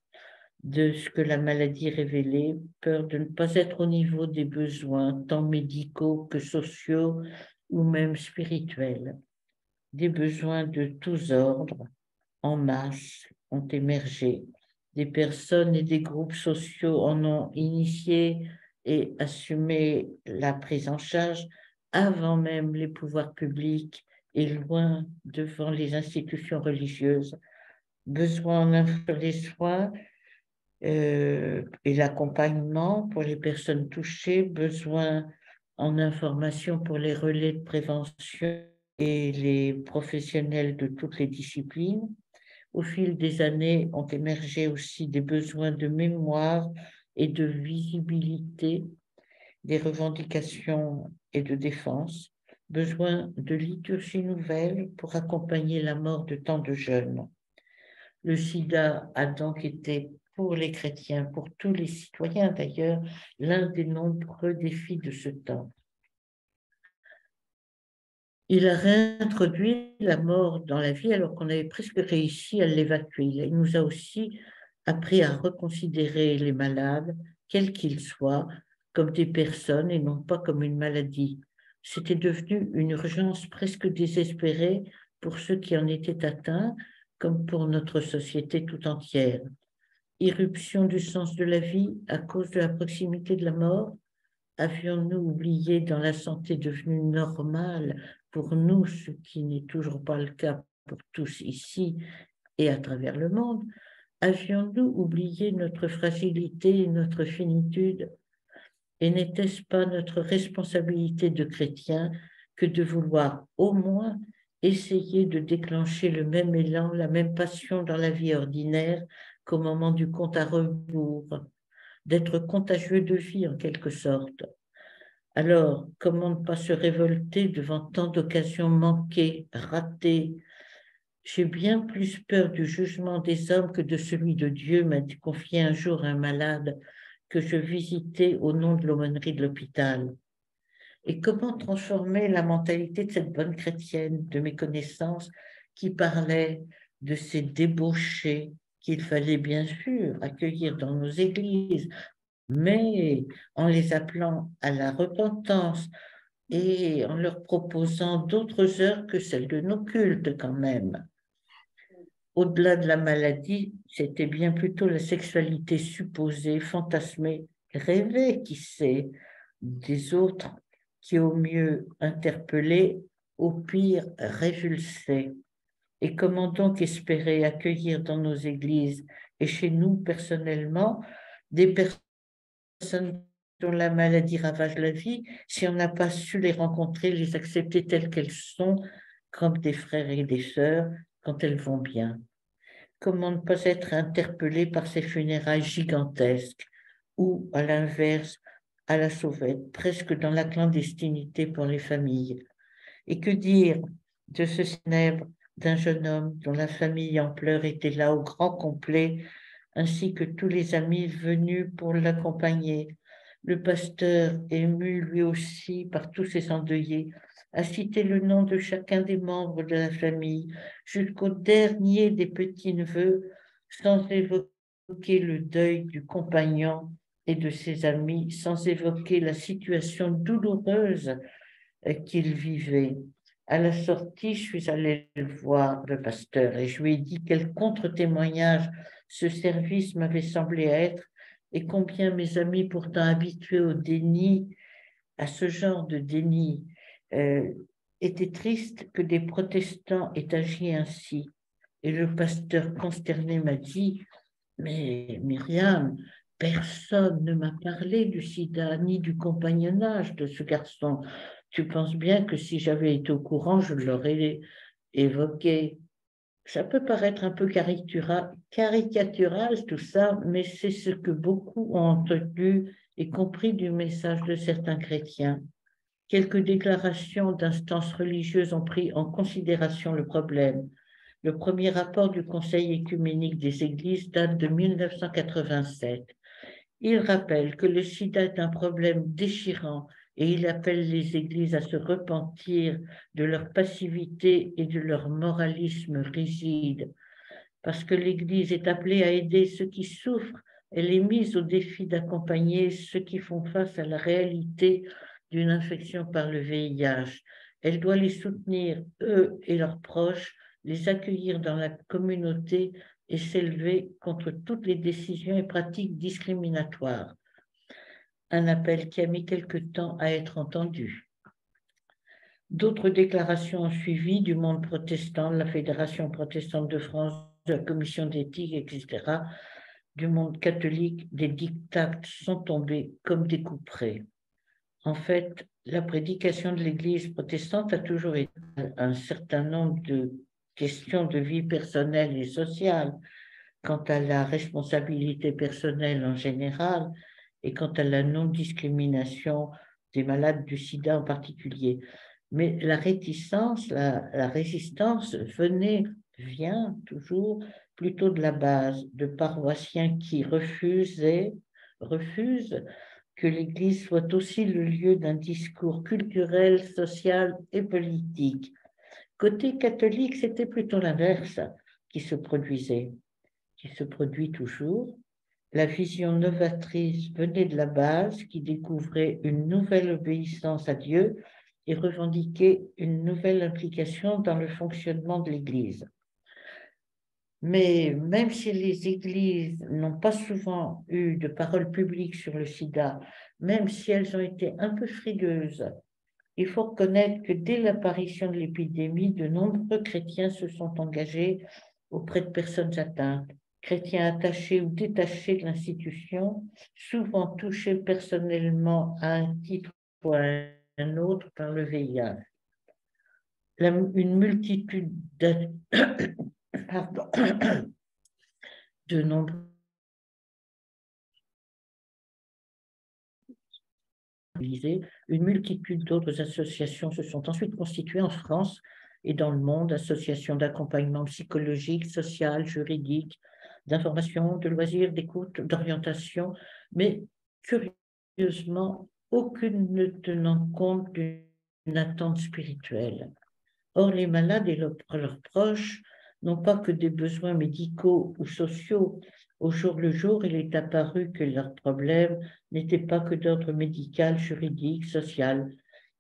Speaker 3: de ce que la maladie révélait, peur de ne pas être au niveau des besoins, tant médicaux que sociaux ou même spirituels. Des besoins de tous ordres, en masse, ont émergé. Des personnes et des groupes sociaux en ont initié et assumé la prise en charge avant même les pouvoirs publics et loin devant les institutions religieuses. Besoin en offrir les soins et l'accompagnement pour les personnes touchées, besoin en information pour les relais de prévention et les professionnels de toutes les disciplines. Au fil des années, ont émergé aussi des besoins de mémoire et de visibilité, des revendications et de défense, besoin de liturgie nouvelle pour accompagner la mort de tant de jeunes. Le sida a donc été, pour les chrétiens, pour tous les citoyens d'ailleurs, l'un des nombreux défis de ce temps. Il a réintroduit la mort dans la vie alors qu'on avait presque réussi à l'évacuer. Il nous a aussi appris à reconsidérer les malades, quels qu'ils soient, comme des personnes et non pas comme une maladie. C'était devenu une urgence presque désespérée pour ceux qui en étaient atteints, comme pour notre société tout entière. Irruption du sens de la vie à cause de la proximité de la mort? Avions-nous oublié dans la santé devenue normale pour nous, ce qui n'est toujours pas le cas pour tous ici et à travers le monde, avions-nous oublié notre fragilité et notre finitude? Et n'était-ce pas notre responsabilité de chrétiens que de vouloir au moins essayer de déclencher le même élan, la même passion dans la vie ordinaire qu'au moment du compte à rebours, d'être contagieux de vie en quelque sorte? Alors, comment ne pas se révolter devant tant d'occasions manquées, ratées? J'ai bien plus peur du jugement des hommes que de celui de Dieu, m'a confié un jour un malade que je visitais au nom de l'aumônerie de l'hôpital. Et comment transformer la mentalité de cette bonne chrétienne de mes connaissances qui parlait de ces débauchés qu'il fallait bien sûr accueillir dans nos églises, mais en les appelant à la repentance et en leur proposant d'autres heures que celles de nos cultes quand même. Au-delà de la maladie, c'était bien plutôt la sexualité supposée, fantasmée, rêvée, qui sait, des autres qui au mieux interpellaient, au pire révulsaient. Et comment donc espérer accueillir dans nos églises et chez nous personnellement des personnes dont la maladie ravage la vie si on n'a pas su les rencontrer, les accepter telles qu'elles sont, comme des frères et des sœurs quand elles vont bien? Comment ne pas être interpellé par ces funérailles gigantesques ou, à l'inverse, à la sauvette, presque dans la clandestinité pour les familles? Et que dire de ce célèbre d'un jeune homme dont la famille en pleurs était là au grand complet, ainsi que tous les amis venus pour l'accompagner? Le pasteur, ému lui aussi par tous ces endeuillés, a cité le nom de chacun des membres de la famille, jusqu'au dernier des petits-neveux, sans évoquer le deuil du compagnon et de ses amis, sans évoquer la situation douloureuse qu'il vivait. À la sortie, je suis allée le voir, le pasteur, et je lui ai dit quel contre-témoignage ce service m'avait semblé être et combien mes amis pourtant habitués au déni, à ce genre de déni, euh, étaient tristes que des protestants aient agi ainsi. Et le pasteur consterné m'a dit, mais Myriam, personne ne m'a parlé du sida ni du compagnonnage de ce garçon. Tu penses bien que si j'avais été au courant, je l'aurais évoqué. Ça peut paraître un peu caricatural tout ça, mais c'est ce que beaucoup ont entendu et compris du message de certains chrétiens. Quelques déclarations d'instances religieuses ont pris en considération le problème. Le premier rapport du Conseil écuménique des Églises date de 1987. Il rappelle que le sida est un problème déchirant et il appelle les Églises à se repentir de leur passivité et de leur moralisme rigide. Parce que l'Église est appelée à aider ceux qui souffrent, elle est mise au défi d'accompagner ceux qui font face à la réalité d'une infection par le VIH. Elle doit les soutenir, eux et leurs proches, les accueillir dans la communauté et s'élever contre toutes les décisions et pratiques discriminatoires. Un appel qui a mis quelque temps à être entendu. D'autres déclarations ont suivi du monde protestant, de la Fédération protestante de France, de la commission d'éthique, etc. Du monde catholique, des dictats sont tombés comme des couperets. En fait, la prédication de l'Église protestante a toujours été un certain nombre de questions de vie personnelle et sociale, quant à la responsabilité personnelle en général et quant à la non-discrimination des malades du sida en particulier. Mais la réticence, la résistance vient toujours plutôt de la base, de paroissiens qui refusent que l'Église soit aussi le lieu d'un discours culturel, social et politique. Côté catholique, c'était plutôt l'inverse qui se produisait, qui se produit toujours. La vision novatrice venait de la base qui découvrait une nouvelle obéissance à Dieu et revendiquait une nouvelle implication dans le fonctionnement de l'Église. Mais même si les églises n'ont pas souvent eu de parole publique sur le sida, même si elles ont été un peu frileuses, il faut reconnaître que dès l'apparition de l'épidémie, de nombreux chrétiens se sont engagés auprès de personnes atteintes, chrétiens attachés ou détachés de l'institution, souvent touchés personnellement à un titre ou à un autre par le VIH. Une multitude de nombreux Une multitude d'autres associations se sont ensuite constituées en France et dans le monde, associations d'accompagnement psychologique, social, juridique, d'information, de loisirs, d'écoute, d'orientation, mais curieusement, aucune ne tenant compte d'une attente spirituelle. Or, les malades et leurs proches n'ont pas que des besoins médicaux ou sociaux. Au jour le jour, il est apparu que leurs problèmes n'étaient pas que d'ordre médical, juridique, social.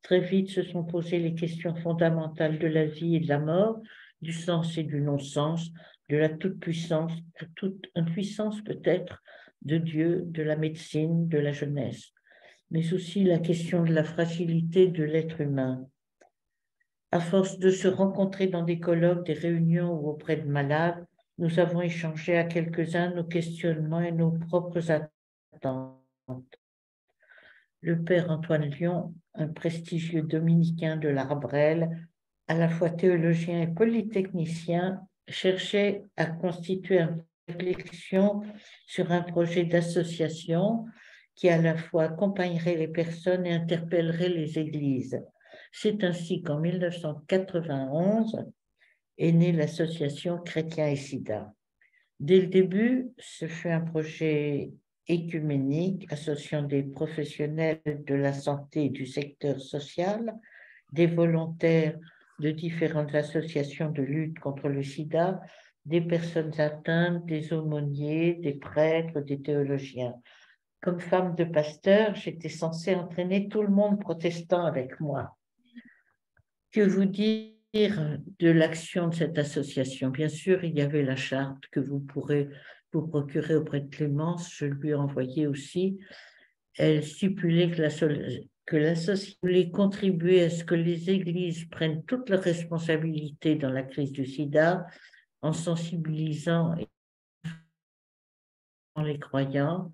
Speaker 3: Très vite se sont posées les questions fondamentales de la vie et de la mort, du sens et du non-sens, de la toute-puissance, de toute impuissance peut-être, de Dieu, de la médecine, de la jeunesse, mais aussi la question de la fragilité de l'être humain. À force de se rencontrer dans des colloques, des réunions ou auprès de malades, nous avons échangé à quelques-uns nos questionnements et nos propres attentes. Le père Antoine Lion, un prestigieux dominicain de l'Arbrel, à la fois théologien et polytechnicien, cherchait à constituer une réflexion sur un projet d'association qui à la fois accompagnerait les personnes et interpellerait les églises. C'est ainsi qu'en 1991 est née l'association Chrétiens et Sida. Dès le début, ce fut un projet écuménique associant des professionnels de la santé et du secteur social, des volontaires de différentes associations de lutte contre le sida, des personnes atteintes, des aumôniers, des prêtres, des théologiens. Comme femme de pasteur, j'étais censée entraîner tout le monde protestant avec moi. Que vous dire de l'action de cette association? Bien sûr, il y avait la charte que vous pourrez vous procurer auprès de Clémence, je lui ai envoyé aussi. Elle stipulait que l'association voulait contribuer à ce que les églises prennent toutes leurs responsabilités dans la crise du sida en sensibilisant les croyants,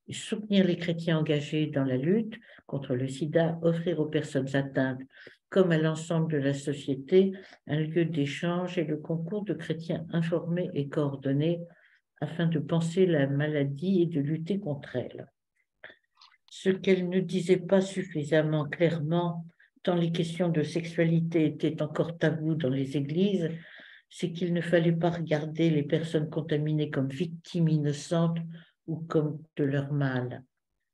Speaker 3: soutenir les chrétiens engagés dans la lutte contre le sida, offrir aux personnes atteintes comme à l'ensemble de la société un lieu d'échange et le concours de chrétiens informés et coordonnés afin de penser la maladie et de lutter contre elle. Ce qu'elle ne disait pas suffisamment clairement, tant les questions de sexualité étaient encore taboues dans les églises, c'est qu'il ne fallait pas regarder les personnes contaminées comme victimes innocentes ou comme de leur mal.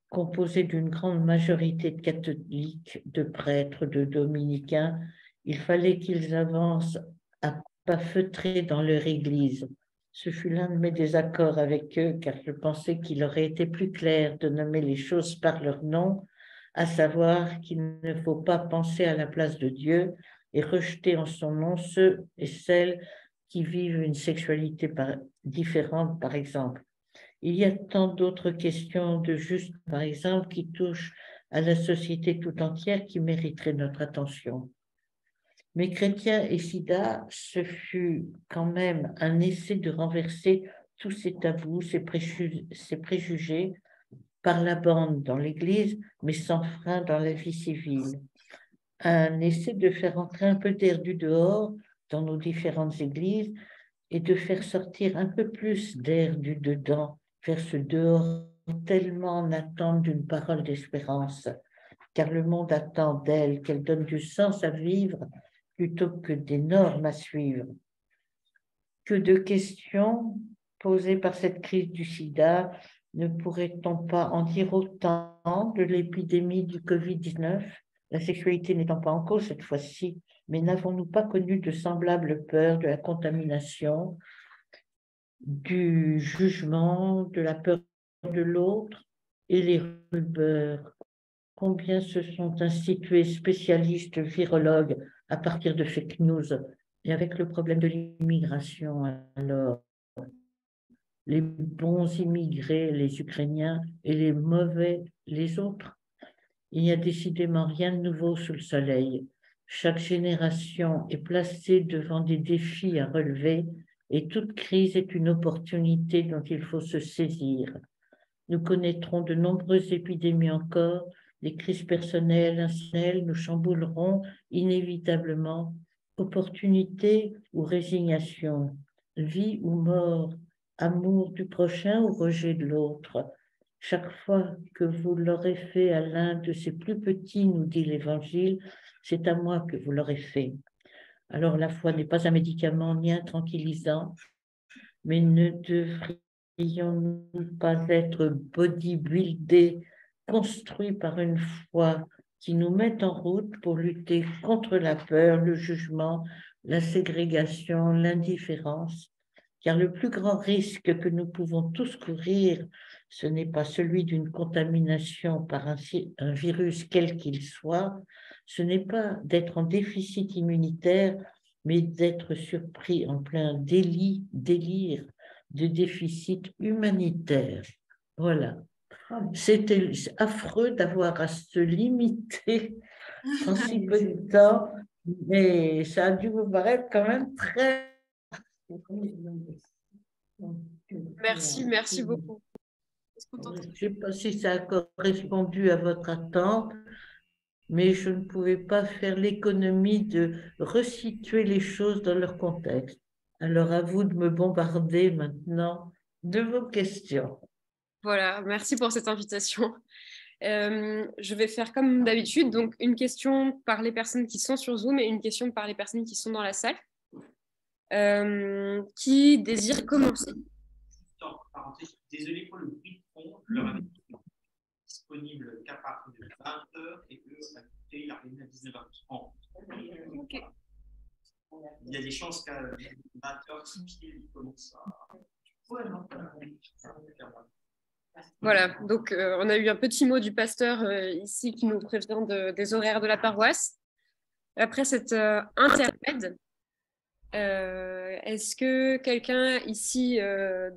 Speaker 3: Composée d'une grande majorité de catholiques, de prêtres, de dominicains, il fallait qu'ils avancent à pas feutrés dans leur église. Ce fut l'un de mes désaccords avec eux, car je pensais qu'il aurait été plus clair de nommer les choses par leur nom, à savoir qu'il ne faut pas penser à la place de Dieu et rejeter en son nom ceux et celles qui vivent une sexualité différente, par exemple. Il y a tant d'autres questions de juste, par exemple, qui touchent à la société tout entière qui mériteraient notre attention. Mais Chrétiens et Sida, ce fut quand même un essai de renverser tous ces tabous, ces préjugés par la bande dans l'Église, mais sans frein dans la vie civile. Un essai de faire entrer un peu d'air du dehors dans nos différentes églises et de faire sortir un peu plus d'air du dedans vers ce dehors tellement en attente d'une parole d'espérance, car le monde attend d'elle qu'elle donne du sens à vivre plutôt que des normes à suivre. Que de questions posées par cette crise du sida, ne pourrait-on pas en dire autant de l'épidémie du Covid-19, la sexualité n'étant pas en cause cette fois-ci, mais n'avons-nous pas connu de semblables peurs de la contamination, du jugement, de la peur de l'autre et les rumeurs? Combien se sont institués spécialistes virologues à partir de fake news? Et avec le problème de l'immigration, alors, les bons immigrés, les Ukrainiens, et les mauvais, les autres? Il n'y a décidément rien de nouveau sous le soleil. Chaque génération est placée devant des défis à relever et toute crise est une opportunité dont il faut se saisir. Nous connaîtrons de nombreuses épidémies encore, des crises personnelles, institutionnelles nous chambouleront inévitablement. Opportunité ou résignation, vie ou mort, amour du prochain ou rejet de l'autre. chaque fois que vous l'aurez fait à l'un de ces plus petits, nous dit l'Évangile, c'est à moi que vous l'aurez fait. Alors la foi n'est pas un médicament ni un tranquillisant, mais ne devrions-nous pas être bodybuildés, construits par une foi qui nous met en route pour lutter contre la peur, le jugement, la ségrégation, l'indifférence? Car le plus grand risque que nous pouvons tous courir, ce n'est pas celui d'une contamination par un virus quel qu'il soit, ce n'est pas d'être en déficit immunitaire, mais d'être surpris en plein délire de déficit humanitaire. Voilà. C'était affreux d'avoir à se limiter en si peu de temps, mais ça a dû vous paraître quand même très...
Speaker 1: Merci beaucoup.
Speaker 3: Je ne sais pas si ça a correspondu à votre attente, mais je ne pouvais pas faire l'économie de resituer les choses dans leur contexte. Alors à vous de me bombarder maintenant de vos questions.
Speaker 1: Voilà, merci pour cette invitation. Je vais faire comme d'habitude, donc une question par les personnes qui sont sur Zoom et une question par les personnes qui sont dans la salle. Qui désire commencer?
Speaker 4: Désolé pour le bruit de fond, je leur avais dit disponible qu'à partir de 20h et que il arrive à 19h30.
Speaker 1: Okay.
Speaker 4: Il y a des chances qu'à 20h, il commence à...
Speaker 1: Voilà, donc on a eu un petit mot du pasteur ici qui nous prévient des horaires de la paroisse. Après cet intermède, est-ce que quelqu'un ici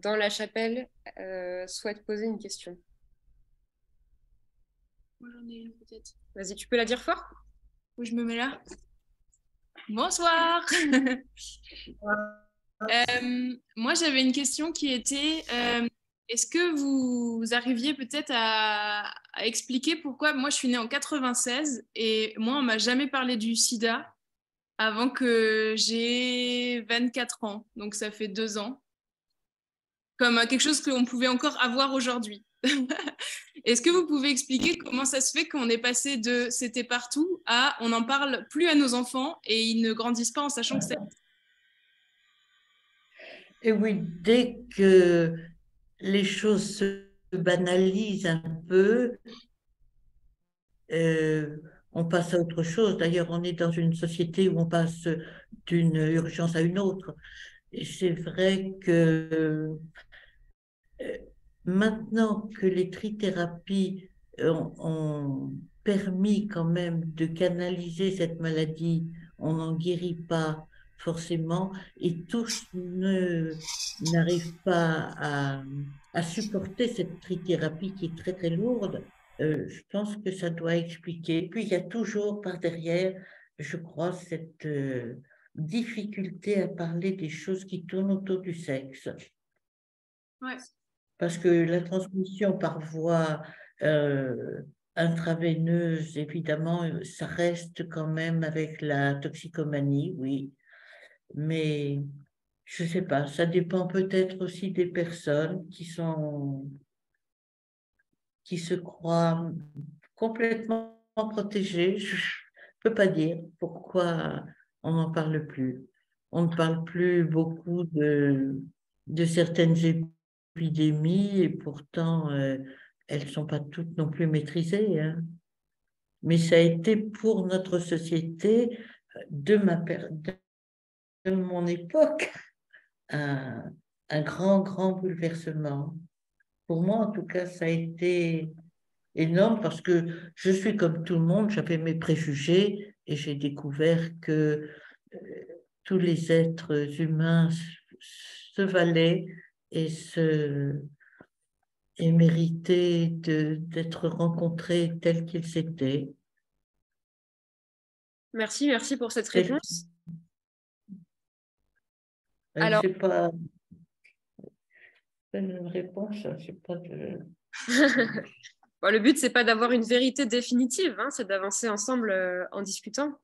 Speaker 1: dans la chapelle souhaite poser une question?
Speaker 5: Moi j'en ai une peut-être.
Speaker 1: Vas-y, tu peux la dire fort?
Speaker 5: Où je me mets là? Bonsoir. Moi j'avais une question qui était est-ce que vous arriviez peut-être à expliquer pourquoi moi je suis née en 96 et moi on m'a jamais parlé du sida avant que j'ai 24 ans, donc ça fait 2 ans, comme quelque chose qu'on pouvait encore avoir aujourd'hui. Est-ce que vous pouvez expliquer comment ça se fait qu'on est passé de c'était partout à on n'en parle plus à nos enfants et ils ne grandissent pas en sachant que c'est...
Speaker 3: Et oui, dès que les choses se banalisent un peu, on passe à autre chose. D'ailleurs, on est dans une société où on passe d'une urgence à une autre. Et c'est vrai que maintenant que les trithérapies ont permis quand même de canaliser cette maladie, on n'en guérit pas forcément et tous n'arrivent pas à supporter cette trithérapie qui est très très lourde. Je pense que ça doit expliquer. Puis il y a toujours par derrière, je crois, cette difficulté à parler des choses qui tournent autour du sexe.
Speaker 5: Ouais.
Speaker 3: Parce que la transmission par voie intraveineuse, évidemment, ça reste quand même avec la toxicomanie, oui. Mais je ne sais pas, ça dépend peut-être aussi des personnes qui se croient complètement protégées. Je ne peux pas dire pourquoi on n'en parle plus. On ne parle plus beaucoup de certaines épidémies et pourtant elles ne sont pas toutes non plus maîtrisées, hein. Mais ça a été pour notre société de mon époque un grand bouleversement. Pour moi, en tout cas, ça a été énorme parce que je suis comme tout le monde, j'avais mes préjugés et j'ai découvert que tous les êtres humains se valaient et méritaient d'être rencontrés tels qu'ils étaient.
Speaker 1: Merci pour cette réponse.
Speaker 3: Alors, c'est pas une réponse, c'est pas de...
Speaker 1: Bon, le but, c'est pas d'avoir une vérité définitive, hein, c'est d'avancer ensemble en discutant.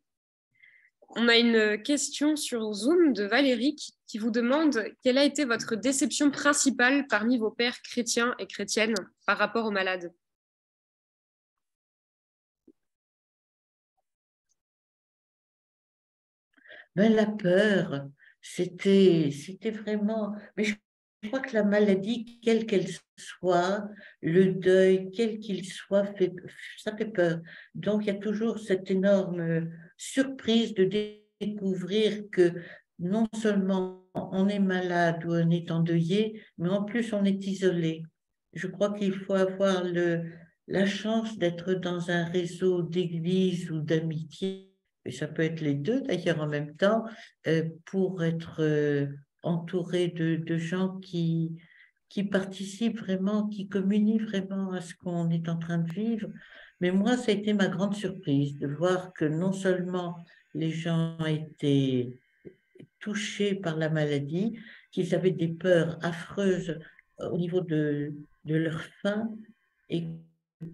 Speaker 1: On a une question sur Zoom de Valérie qui vous demande quelle a été votre déception principale parmi vos pairs chrétiens et chrétiennes par rapport aux malades.
Speaker 3: Ben, la peur, c'était vraiment. Mais je crois que la maladie, quelle qu'elle soit, le deuil, quel qu'il soit, ça fait peur. Donc, il y a toujours cette énorme surprise de découvrir que non seulement on est malade ou on est endeuillé, mais en plus on est isolé. Je crois qu'il faut avoir la chance d'être dans un réseau d'église ou d'amitié, et ça peut être les deux d'ailleurs en même temps, pour être entouré de gens qui participent vraiment, qui communient vraiment à ce qu'on est en train de vivre. Mais moi, ça a été ma grande surprise de voir que non seulement les gens étaient touchés par la maladie, qu'ils avaient des peurs affreuses au niveau de leur faim et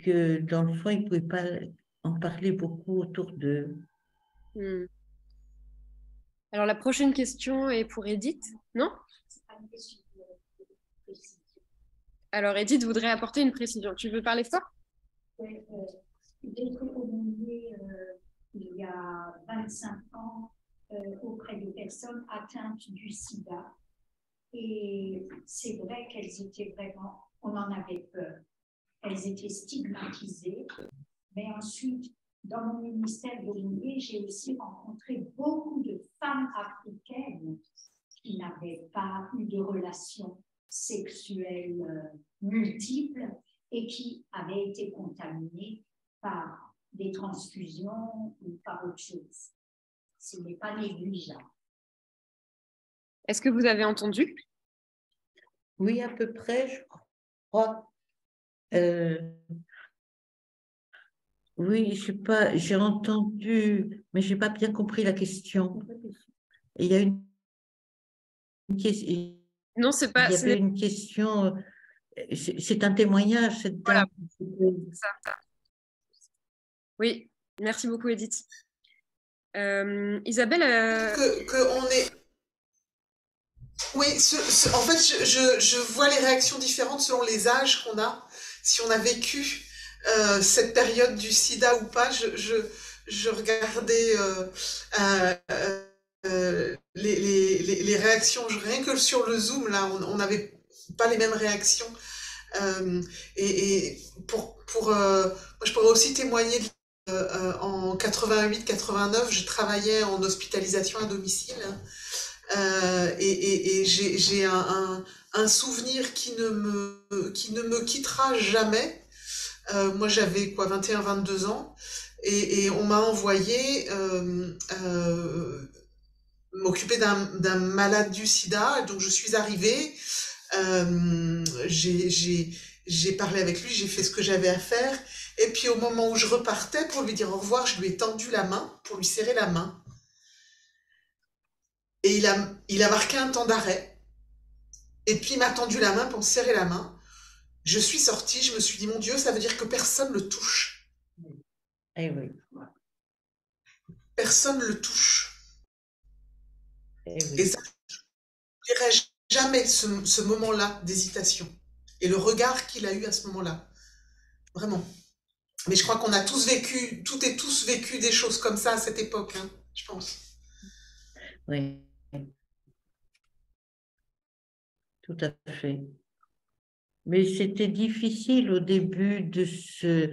Speaker 3: que dans le fond, ils ne pouvaient pas en parler beaucoup autour d'eux.
Speaker 1: Alors, la prochaine question est pour Edith, non? Alors, Edith voudrait apporter une précision. Tu veux parler fort?
Speaker 6: D'être aumônier il y a 25 ans auprès de personnes atteintes du sida. Et c'est vrai qu'elles étaient vraiment, on en avait peur. Elles étaient stigmatisées. Mais ensuite, dans mon ministère d'aumônier, j'ai aussi rencontré beaucoup de femmes africaines qui n'avaient pas eu de relations sexuelles multiples et qui avaient été contaminées par des transfusions ou par autre chose. Ce n'est pas négligeable.
Speaker 1: Est-ce que vous avez entendu?
Speaker 3: Oui, à peu près, je crois. Oui, j'ai entendu, mais je n'ai pas bien compris la question. Il y a une question.
Speaker 1: Non, c'est pas.
Speaker 3: Il y avait une question. C'est un témoignage, cette dame.
Speaker 1: Voilà. Ça. Oui, merci beaucoup, Edith. Isabelle.
Speaker 7: On est. Oui, en fait, je vois les réactions différentes selon les âges qu'on a. Si on a vécu cette période du sida ou pas, je regardais les réactions. Rien que sur le Zoom, là, on n'avait pas les mêmes réactions. Moi, je pourrais aussi témoigner en 88-89, je travaillais en hospitalisation à domicile. Et j'ai un souvenir qui ne me quittera jamais. Moi, j'avais 21-22 ans, et on m'a envoyé m'occuper d'un malade du sida. Donc, je suis arrivée, j'ai parlé avec lui, j'ai fait ce que j'avais à faire, et puis au moment où je repartais pour lui dire au revoir, je lui ai tendu la main pour lui serrer la main. Et il a marqué un temps d'arrêt. Et puis il m'a tendu la main pour me serrer la main. Je suis sortie, je me suis dit, mon Dieu, ça veut dire que personne ne le touche.
Speaker 3: Eh oui.
Speaker 7: Personne ne le touche.
Speaker 3: Eh oui.
Speaker 7: Et ça, je n'oublierai jamais ce moment-là d'hésitation. Et le regard qu'il a eu à ce moment-là. Vraiment. Mais je crois qu'on a tous vécu, toutes et tous vécu des choses comme ça à cette époque, hein, je pense.
Speaker 3: Oui. Tout à fait. Mais c'était difficile au début de se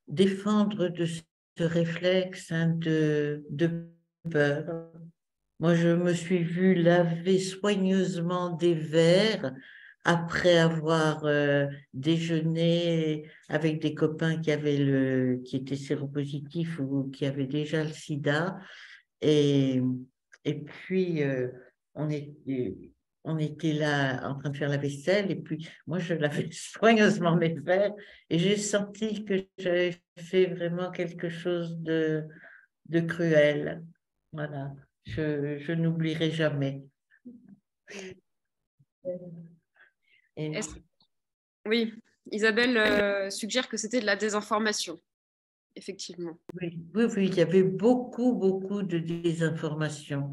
Speaker 3: défendre de ce réflexe de peur. Moi, je me suis vue laver soigneusement des verres après avoir déjeuné avec des copains qui étaient séropositifs ou qui avaient déjà le sida. Et puis, on était là en train de faire la vaisselle, et puis moi, je lavais soigneusement mes verres, et j'ai senti que j'avais fait vraiment quelque chose de cruel. Voilà, je n'oublierai jamais.
Speaker 1: Oui, Isabelle suggère que c'était de la désinformation, effectivement.
Speaker 3: Oui, il y avait beaucoup de désinformation.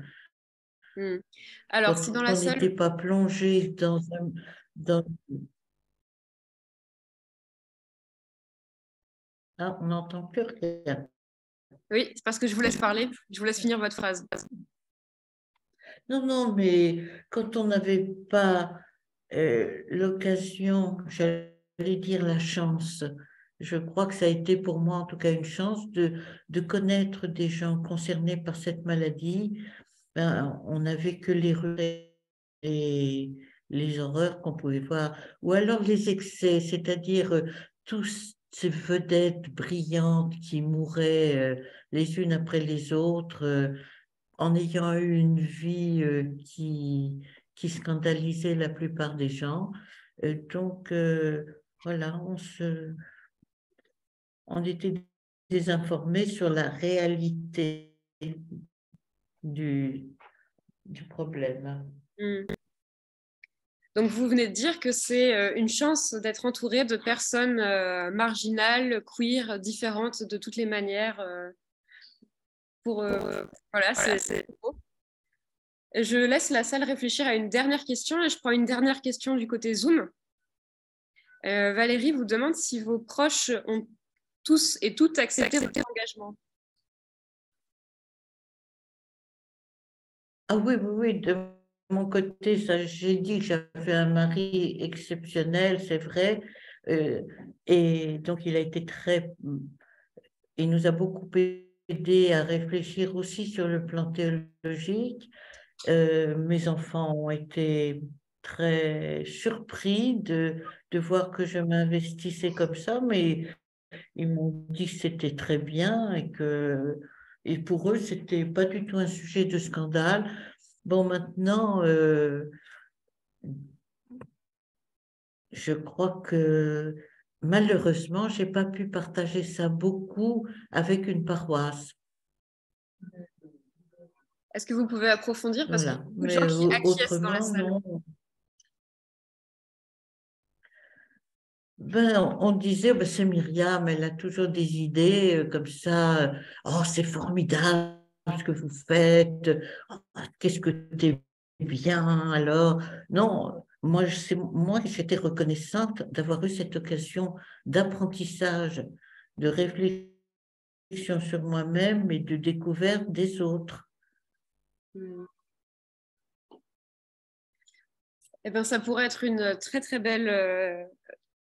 Speaker 1: Alors,
Speaker 3: Quand
Speaker 1: si dans
Speaker 3: on
Speaker 1: la salle...
Speaker 3: n'était pas plongé dans... Ah, on n'entend plus rien.
Speaker 1: Oui, c'est parce que je vous laisse parler. Je vous laisse finir votre phrase.
Speaker 3: Non, non, mais quand on n'avait pas l'occasion, j'allais dire la chance, je crois que ça a été pour moi en tout cas une chance de connaître des gens concernés par cette maladie. Ben, on n'avait que les ruées et les horreurs qu'on pouvait voir, ou alors les excès, c'est-à-dire tous ces vedettes brillantes qui mouraient les unes après les autres. En ayant eu une vie qui scandalisait la plupart des gens. Donc, voilà, on était désinformés sur la réalité du, du problème.
Speaker 1: Donc, vous venez de dire que c'est une chance d'être entouré de personnes marginales, queer, différentes de toutes les manières. Voilà, c'est beau. Je laisse la salle réfléchir à une dernière question et je prends une dernière question du côté Zoom. Valérie vous demande si vos proches ont tous et toutes accepté votre engagement.
Speaker 3: Ah oui, oui, oui, de mon côté, ça, j'ai dit que j'avais un mari exceptionnel, c'est vrai. Et donc, il a été il nous a beaucoup aidé à réfléchir aussi sur le plan théologique. Mes enfants ont été très surpris de voir que je m'investissais comme ça, mais ils m'ont dit que c'était très bien et pour eux, c'était pas du tout un sujet de scandale. Bon, maintenant, je crois que malheureusement, j'ai pas pu partager ça beaucoup avec une paroisse.
Speaker 1: Est-ce que vous pouvez approfondir parce qu'il y a
Speaker 3: Voilà.
Speaker 1: beaucoup de gens
Speaker 3: Mais
Speaker 1: qui acquiescent dans la
Speaker 3: autrement,
Speaker 1: salle.
Speaker 3: non. Ben, on disait, ben, c'est Myriam, elle a toujours des idées comme ça. Oh, c'est formidable ce que vous faites. Oh, qu'est-ce que t'es bien alors. Non, moi, j'étais reconnaissante d'avoir eu cette occasion d'apprentissage, de réflexion sur moi-même et de découverte des autres.
Speaker 1: Eh ben, ça pourrait être une très très belle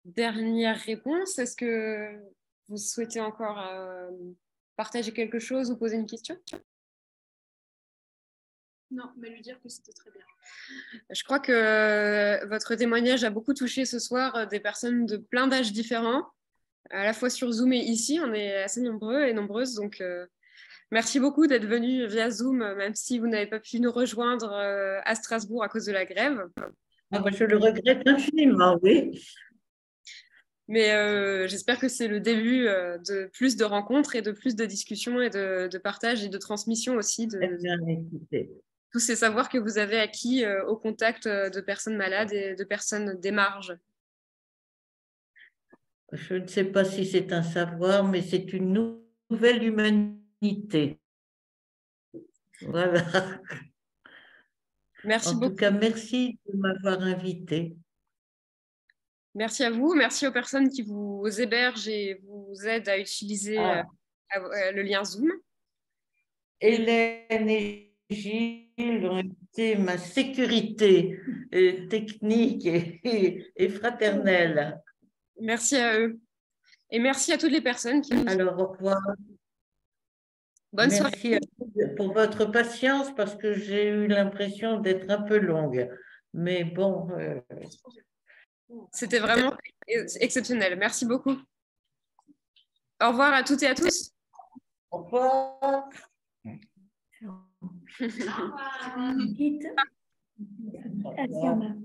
Speaker 1: dernière réponse. Est-ce que vous souhaitez encore partager quelque chose ou poser une question?
Speaker 5: Non, mais lui dire que c'était très bien.
Speaker 1: Je crois que votre témoignage a beaucoup touché ce soir des personnes de plein d'âges différents, à la fois sur Zoom et ici. On est assez nombreux et nombreuses, donc merci beaucoup d'être venus via Zoom, même si vous n'avez pas pu nous rejoindre à Strasbourg à cause de la grève.
Speaker 3: Ah, ben, je le regrette infiniment, oui.
Speaker 1: Mais j'espère que c'est le début de plus de rencontres et de plus de discussions et de partage et de transmission aussi
Speaker 3: Eh
Speaker 1: de
Speaker 3: bien, écoutez.
Speaker 1: tous ces savoirs que vous avez acquis au contact de personnes malades et de personnes des marges.
Speaker 3: Je ne sais pas si c'est un savoir, mais c'est une nouvelle humanité. Voilà.
Speaker 1: Merci
Speaker 3: En
Speaker 1: beaucoup.
Speaker 3: tout cas, merci de m'avoir invité.
Speaker 1: Merci à vous. Merci aux personnes qui vous hébergent et vous aident à utiliser le lien Zoom.
Speaker 3: Hélène et Gilles ont été ma sécurité technique et fraternelle.
Speaker 1: Merci à eux. Et merci à toutes les personnes qui nous...
Speaker 3: Alors, au revoir.
Speaker 1: Bonne soirée.
Speaker 3: Merci à vous pour votre patience parce que j'ai eu l'impression d'être un peu longue. Mais bon.
Speaker 1: C'était vraiment exceptionnel. Merci beaucoup. Au revoir à toutes et à tous.
Speaker 3: Au revoir.
Speaker 6: Assieme.